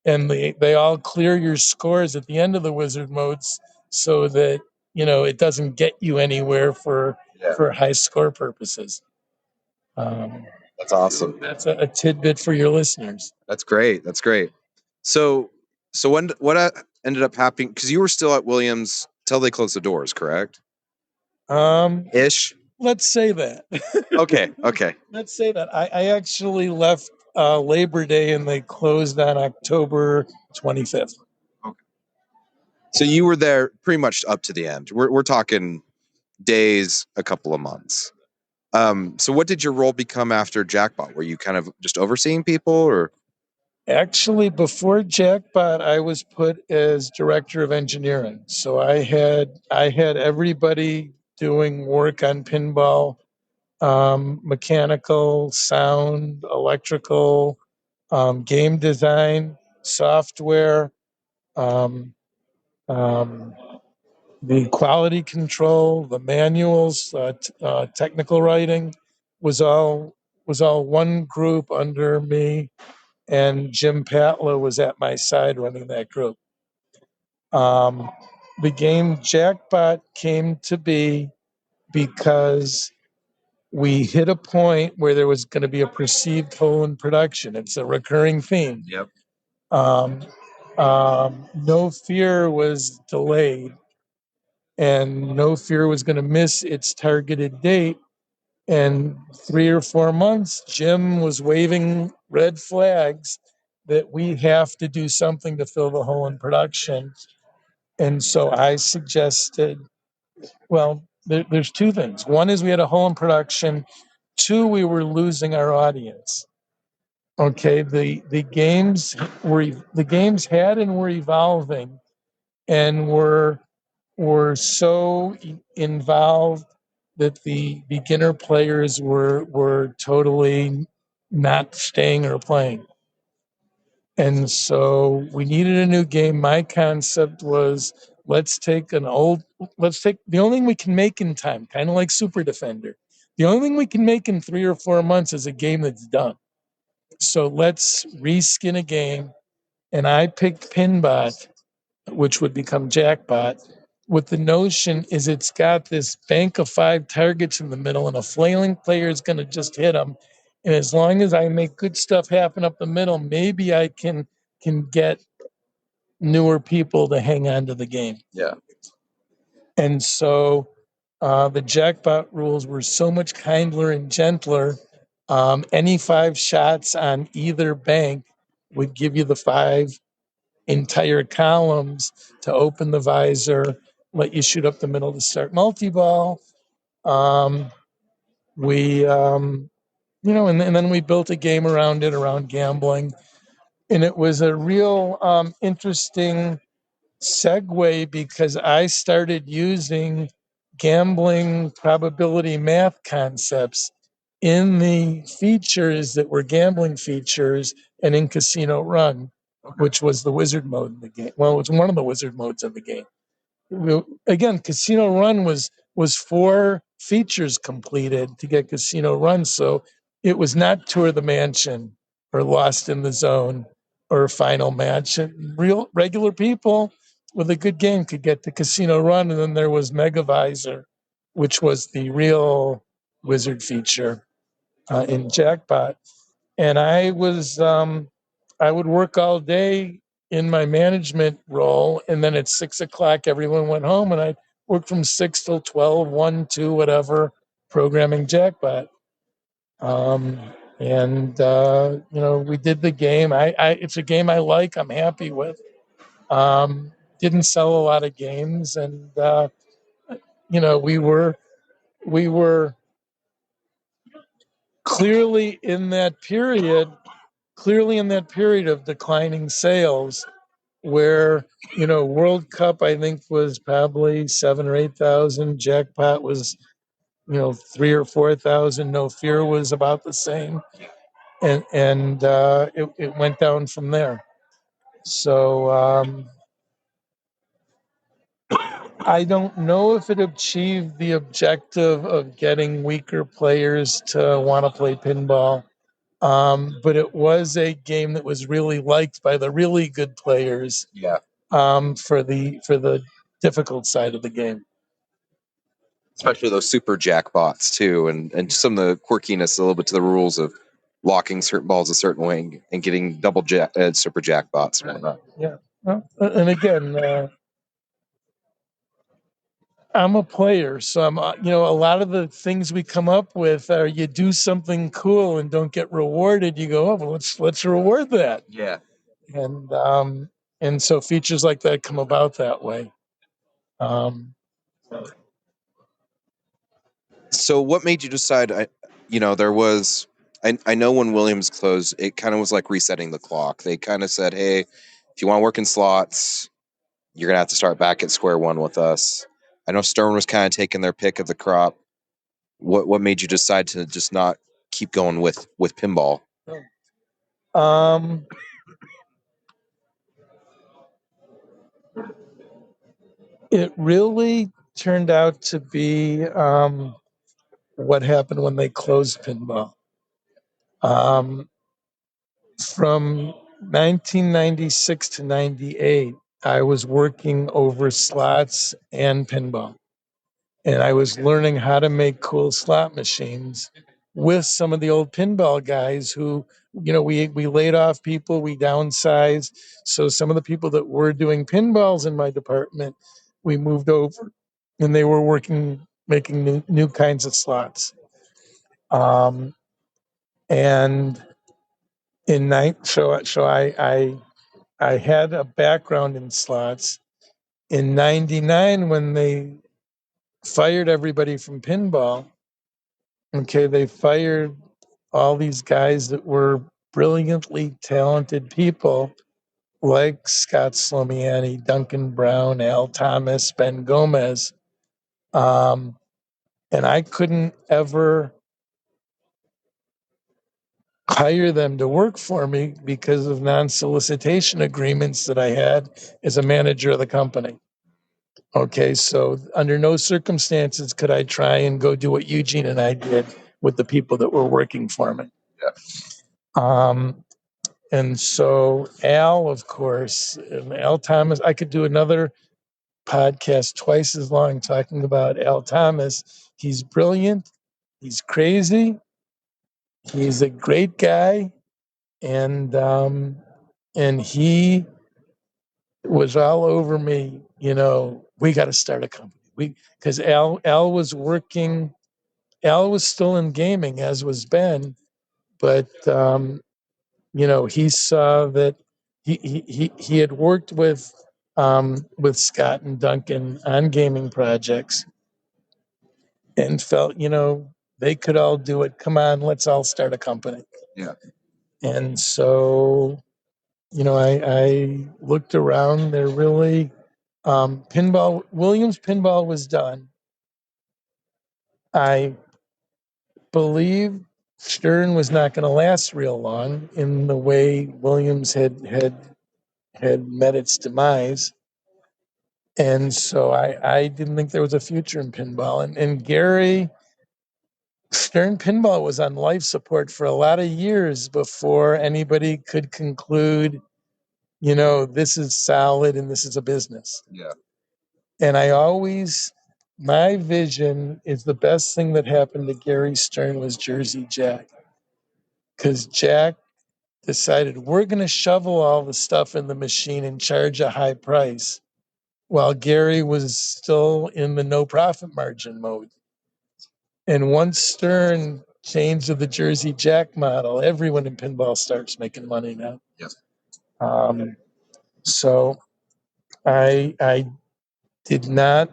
and they all clear your scores at the end of the wizard modes so that it doesn't get you anywhere for high score purposes. That's awesome. That's a tidbit for your listeners. That's great. That's great. So what ended up happening? Because you were still at Williams till they closed the doors, correct? Ish. Let's say that. Okay. Okay. Let's say that. I actually left Labor Day and they closed on October 25th. Okay. So you were there pretty much up to the end. We're talking days, a couple of months. So what did your role become after Jackpot? Were you kind of just overseeing people, or? Actually, before Jackpot, I was put as director of engineering. So I had everybody doing work on pinball, mechanical, sound, electrical, game design, software, um, um, the quality control, the manuals, technical writing was all one group under me, and Jim Patla was at my side running that group. The game Jackpot came to be because we hit a point where there was going to be a perceived hole in production. It's a recurring theme. Yep. No Fear was delayed, and No Fear was going to miss its targeted date. And 3 or 4 months, Jim was waving red flags that we have to do something to fill the hole in production. And so I suggested, well, there's 2 things. One is we had a hole in production. 2, we were losing our audience. Okay, the games had and were evolving, and were so involved that the beginner players were totally not staying or playing. And so we needed a new game. My concept was let's take the only thing we can make in time, kind of like Super Defender. The only thing we can make in 3 or 4 months is a game that's done. So let's reskin a game. And I picked Pinbot, which would become Jackpot, with the notion is it's got this bank of 5 targets in the middle, and a flailing player is going to just hit them. And as long as I make good stuff happen up the middle, maybe I can get newer people to hang on to the game. Yeah. And so the Jackpot rules were so much kinder and gentler. Any 5 shots on either bank would give you the 5 entire columns to open the visor, let you shoot up the middle to start multi-ball. And then we built a game around it, around gambling. And it was a real interesting segue because I started using gambling probability math concepts in the features that were gambling features and in Casino Run, which was the wizard mode in the game. Well, it was one of the wizard modes in the game. Again, Casino Run was four features completed to get Casino Run, so it was not Tour the Mansion or Lost in the Zone or Final Match. Real regular people with a good game could get the Casino Run, and then there was Megavisor, which was the real wizard feature in Jackpot. And I would work all day in my management role, and then at 6 o'clock everyone went home, and I worked from 6 till 12, 1, 2, whatever, programming Jackpot. Um, and we did the game. It's a game I like. I'm happy with. Didn't sell a lot of games, and we were clearly in that period of declining sales where World Cup I think was probably 7 or 8,000. Jackpot was 3 or 4,000. No Fear was about the same, and it went down from there. So I don't know if it achieved the objective of getting weaker players to want to play pinball. But it was a game that was really liked by the really good players. Yeah. For the difficult side of the game. Especially those super jackpots too, and some of the quirkiness a little bit to the rules of locking certain balls a certain way and getting super jackpots and whatnot. Yeah. Well, and again, I'm a player, so I'm a lot of the things we come up with are you do something cool and don't get rewarded. You go, oh, well, let's reward that. Yeah. And so features like that come about that way. So what made you decide? There was. I know when Williams closed, it kind of was like resetting the clock. They kind of said, "Hey, if you want to work in slots, you're gonna have to start back at square one with us." I know Stern was kind of taking their pick of the crop. What made you decide to just not keep going with pinball? It really turned out to be what happened when they closed pinball. From 1996 to 98, I was working over slots and pinball. And I was learning how to make cool slot machines with some of the old pinball guys who, we laid off people, we downsized. So some of the people that were doing pinballs in my department, we moved over and they were making new kinds of slots. And in night, so I had a background in slots. In '99, when they fired everybody from pinball, okay, they fired all these guys that were brilliantly talented people like Scott Slomiani, Duncan Brown, Al Thomas, Ben Gomez. And I couldn't ever hire them to work for me because of non-solicitation agreements that I had as a manager of the company. Okay, so under no circumstances could I try and go do what Eugene and I did with the people that were working for me. Yeah. And so Al, of course, Al Thomas, I could do another podcast twice as long talking about Al Thomas. He's brilliant. He's crazy. He's a great guy. And he was all over me, we got to start a company. Because Al was working, Al was still in gaming, as was Ben, but he saw that he had worked with Scott and Duncan on gaming projects and felt, they could all do it. Come on, let's all start a company. Yeah. And so I looked around. They're really Williams pinball was done. I believe Stern was not going to last real long in the way Williams had met its demise. And so I didn't think there was a future in pinball. And Gary Stern Pinball was on life support for a lot of years before anybody could conclude, this is solid and this is a business. Yeah. And my vision is the best thing that happened to Gary Stern was Jersey Jack. Because Jack decided we're going to shovel all the stuff in the machine and charge a high price while Gary was still in the no profit margin mode. And once Stern changed to the Jersey Jack model, everyone in pinball starts making money now. Yep. So I did not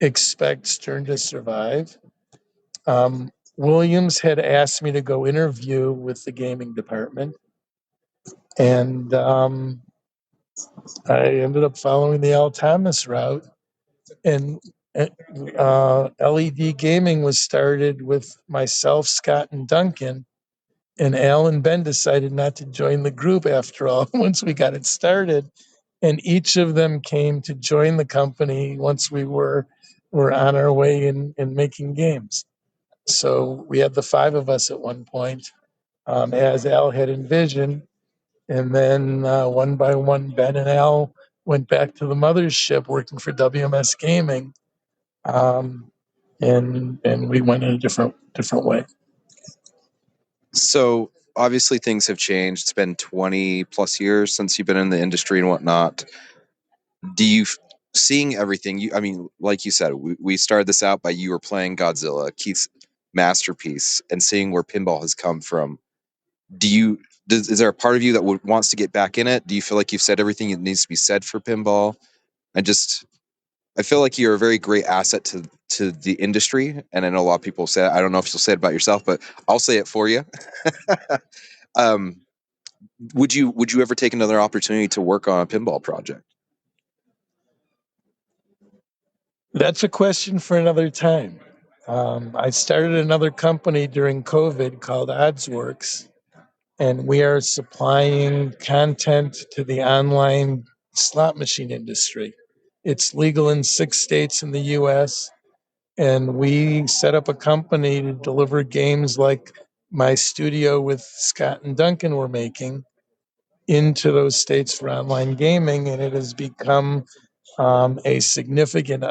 expect Stern to survive. Williams had asked me to go interview with the gaming department, and I ended up following the Al Thomas route. And LED Gaming was started with myself, Scott, and Duncan. And Al and Ben decided not to join the group after all, once we got it started. And each of them came to join the company once we were on our way in making games. So we had the five of us at one point, as Al had envisioned. And then one by one, Ben and Al went back to the mothership working for WMS Gaming. And we went in a different way. So obviously things have changed. It's been 20 plus years since you've been in the industry and whatnot. Do you seeing everything? I mean, like you said, we started this out by you were playing Godzilla, Keith's masterpiece, and seeing where pinball has come from. Is there a part of you that wants to get back in it? Do you feel like you've said everything that needs to be said for pinball? I feel like you're a very great asset to the industry, and I know a lot of people say it. I don't know if you'll say it about yourself, but I'll say it for you. um, would you ever take another opportunity to work on a pinball project? That's a question for another time. I started another company during COVID called Oddsworks, and we are supplying content to the online slot machine industry. It's legal in 6 states in the US, and we set up a company to deliver games like my studio with Scott and Duncan were making into those states for online gaming, and it has become a significant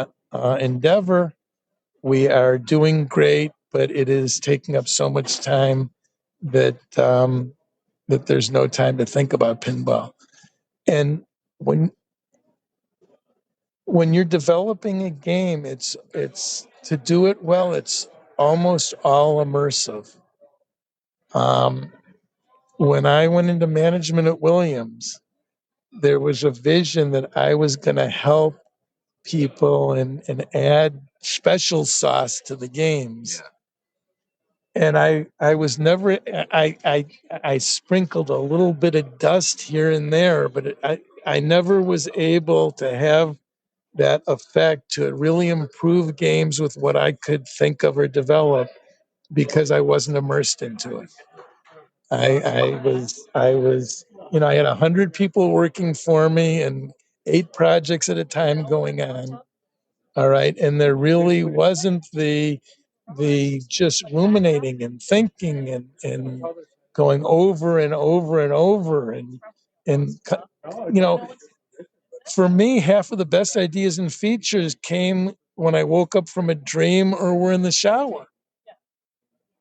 endeavor. We are doing great, but it is taking up so much time that that there's no time to think about pinball. And when you're developing a game, it's to do it well. It's almost all immersive. When I went into management at Williams, there was a vision that I was going to help people and add special sauce to the games. Yeah. And I was never I sprinkled a little bit of dust here and there, but I never was able to have that effect to really improve games with what I could think of or develop because I wasn't immersed into it. I was I had 100 people working for me and 8 projects at a time going on. All right. And there really wasn't the just ruminating and thinking and going over and over and over and for me, half of the best ideas and features came when I woke up from a dream or were in the shower.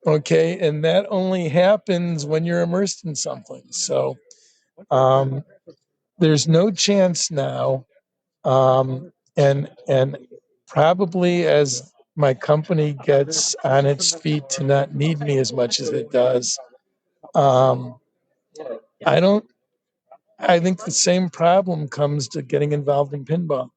Okay. And that only happens when you're immersed in something. So there's no chance now. And probably as my company gets on its feet to not need me as much as it does, um, I don't. I think the same problem comes to getting involved in pinball.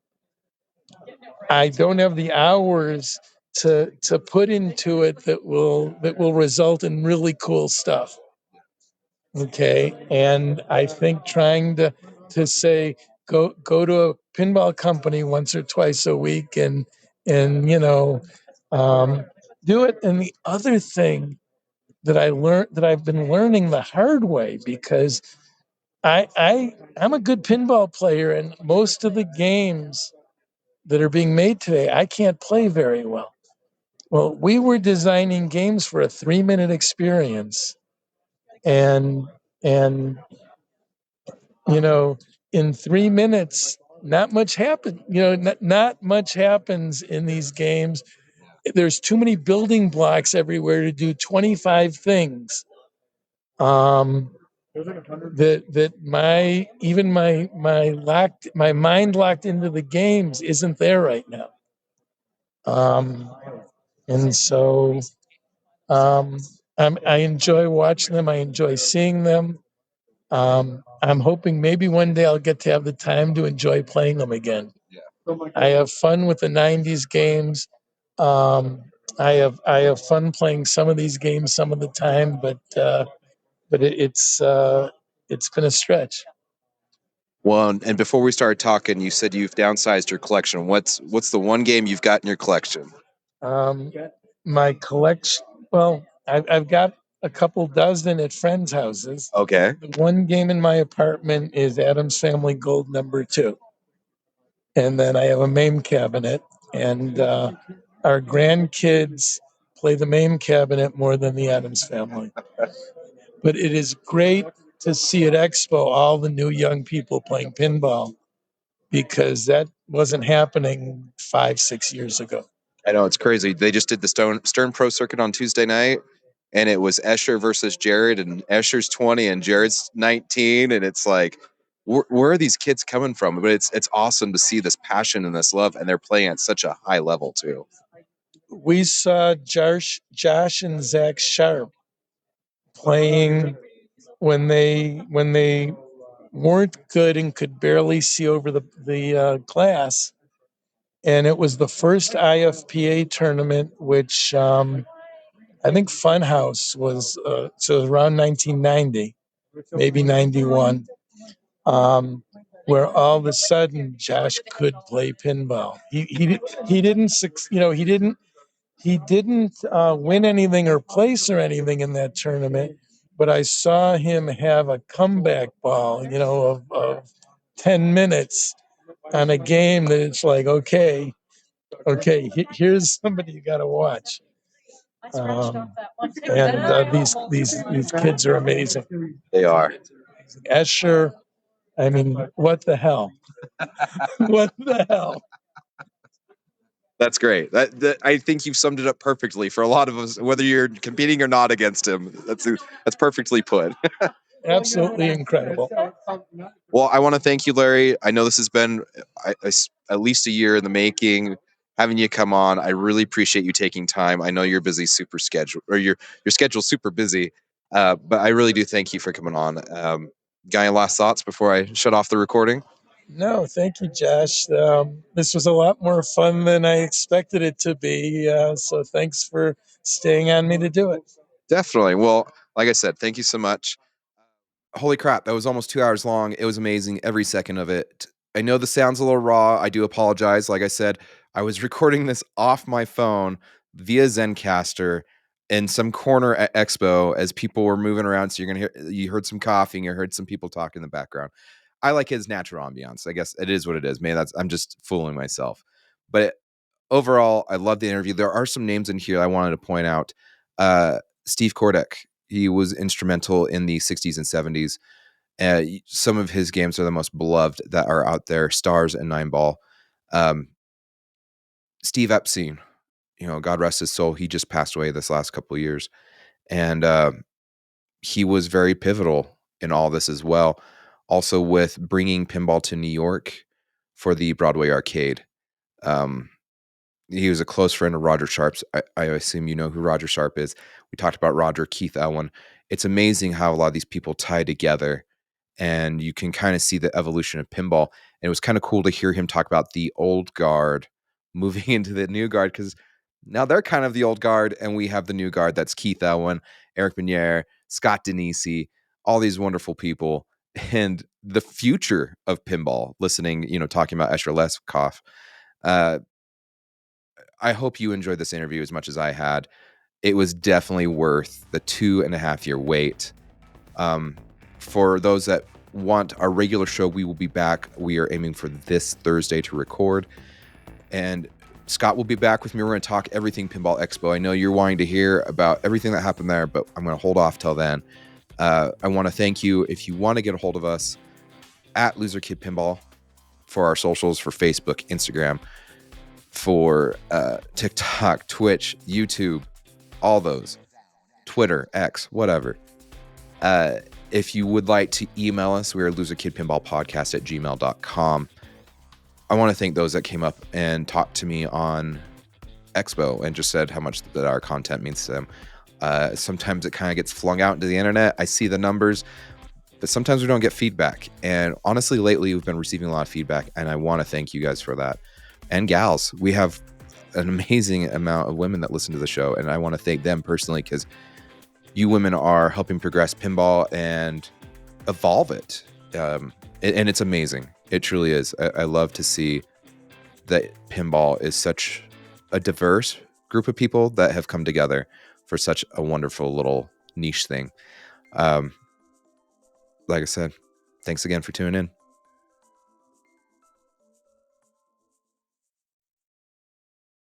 I don't have the hours to put into it that will result in really cool stuff. Okay. And I think trying to say, go to a pinball company once or twice a week and, um, do it. And the other thing that I've been learning the hard way, because I'm a good pinball player, and most of the games that are being made today, I can't play very well. Well, we were designing games for a 3-minute experience, and and you know, in 3 minutes, not much happens. Not much happens in these games. There's too many building blocks everywhere to do 25 things. Um, that my even my mind locked into the games isn't there right now. Um, and so um, I enjoy watching them. I enjoy seeing them. I'm hoping maybe one day I'll get to have the time to enjoy playing them again. I have fun with the '90s games. Um, I have fun playing some of these games some of the time, but it's been a stretch. Well, and before we started talking, you said you've downsized your collection. What's the one game you've got in your collection? Um, my collection, well, I've got a couple dozen at friends' houses. Okay. The one game in my apartment is Adam's Family Gold #2. And then I have a MAME cabinet, and our grandkids play the MAME cabinet more than the Adams Family. But it is great to see at Expo all the new young people playing pinball, because that wasn't happening 5, 6 years ago. I know it's crazy. They just did the Stern Pro Circuit on Tuesday night, and it was Escher versus Jared, and Escher's 20 and Jared's 19, and it's like, where are these kids coming from? But it's awesome to see this passion and this love, and they're playing at such a high level too. We saw Josh and Zach Sharp playing when they weren't good and could barely see over the glass, and it was the first IFPA tournament, which I think Funhouse was. So it was around 1990, maybe 91, um, where all of a sudden Josh could play pinball. He didn't he didn't win anything or place or anything in that tournament, but I saw him have a comeback ball, of 10 minutes on a game that it's like, okay, here's somebody you got to watch. And these kids are amazing. They are. Escher, I mean, what the hell? What the hell? That's great. That I think you've summed it up perfectly for a lot of us, whether you're competing or not against him. That's perfectly put. Absolutely incredible. Well, I want to thank you, Larry. I know this has been at least a year in the making. Having you come on, I really appreciate you taking time. I know you're busy, super schedule, or your schedule's super busy, but I really do thank you for coming on. Got any last thoughts before I shut off the recording? No, thank you, Josh. This was a lot more fun than I expected it to be. So thanks for staying on me to do it. Definitely. Well, like I said, thank you so much. Holy crap, that was almost 2 hours long. It was amazing, every second of it. I know the sound's a little raw. I do apologize. Like I said, I was recording this off my phone via Zencaster in some corner at Expo as people were moving around. So you heard some coughing, you heard some people talking in the background. I like his natural ambiance. I guess it is what it is. Maybe I'm just fooling myself. But overall, I love the interview. There are some names in here I wanted to point out. Steve Kordek, he was instrumental in the 60s and 70s. Some of his games are the most beloved that are out there, Stars and Nine Ball. Um, Steve Epstein, God rest his soul, he just passed away this last couple of years. And he was very pivotal in all this as well. Also with bringing pinball to New York for the Broadway arcade. Um, he was a close friend of Roger Sharp's. I assume you know who Roger Sharp is. We talked about Roger, Keith Elwin. It's amazing how a lot of these people tie together, and you can kind of see the evolution of pinball. And it was kind of cool to hear him talk about the old guard moving into the new guard, because now they're kind of the old guard, and we have the new guard. That's Keith Elwin, Eric Benier, Scott Denisi, all these wonderful people and the future of pinball listening, talking about Escher Leskoff. I hope you enjoyed this interview as much as I had. It was definitely worth the 2.5 year wait. For those that want our regular show, we will be back. We are aiming for this Thursday to record. And Scott will be back with me. We're going to talk everything Pinball Expo. I know you're wanting to hear about everything that happened there, but I'm going to hold off till then. I want to thank you. If you want to get a hold of us, at Loser Kid Pinball for our socials, for Facebook, Instagram, for TikTok, Twitch, YouTube, all those, Twitter, X, whatever. If you would like to email us, we are loserkidpinballpodcast@gmail.com. I want to thank those that came up and talked to me on Expo and just said how much that our content means to them. Sometimes it kind of gets flung out into the internet. I see the numbers, but sometimes we don't get feedback. And honestly, lately we've been receiving a lot of feedback, and I want to thank you guys for that. And gals, we have an amazing amount of women that listen to the show, and I want to thank them personally, because you women are helping progress pinball and evolve it. And it's amazing. It truly is. I love to see that pinball is such a diverse group of people that have come together for such a wonderful little niche thing. Like I said, thanks again for tuning in.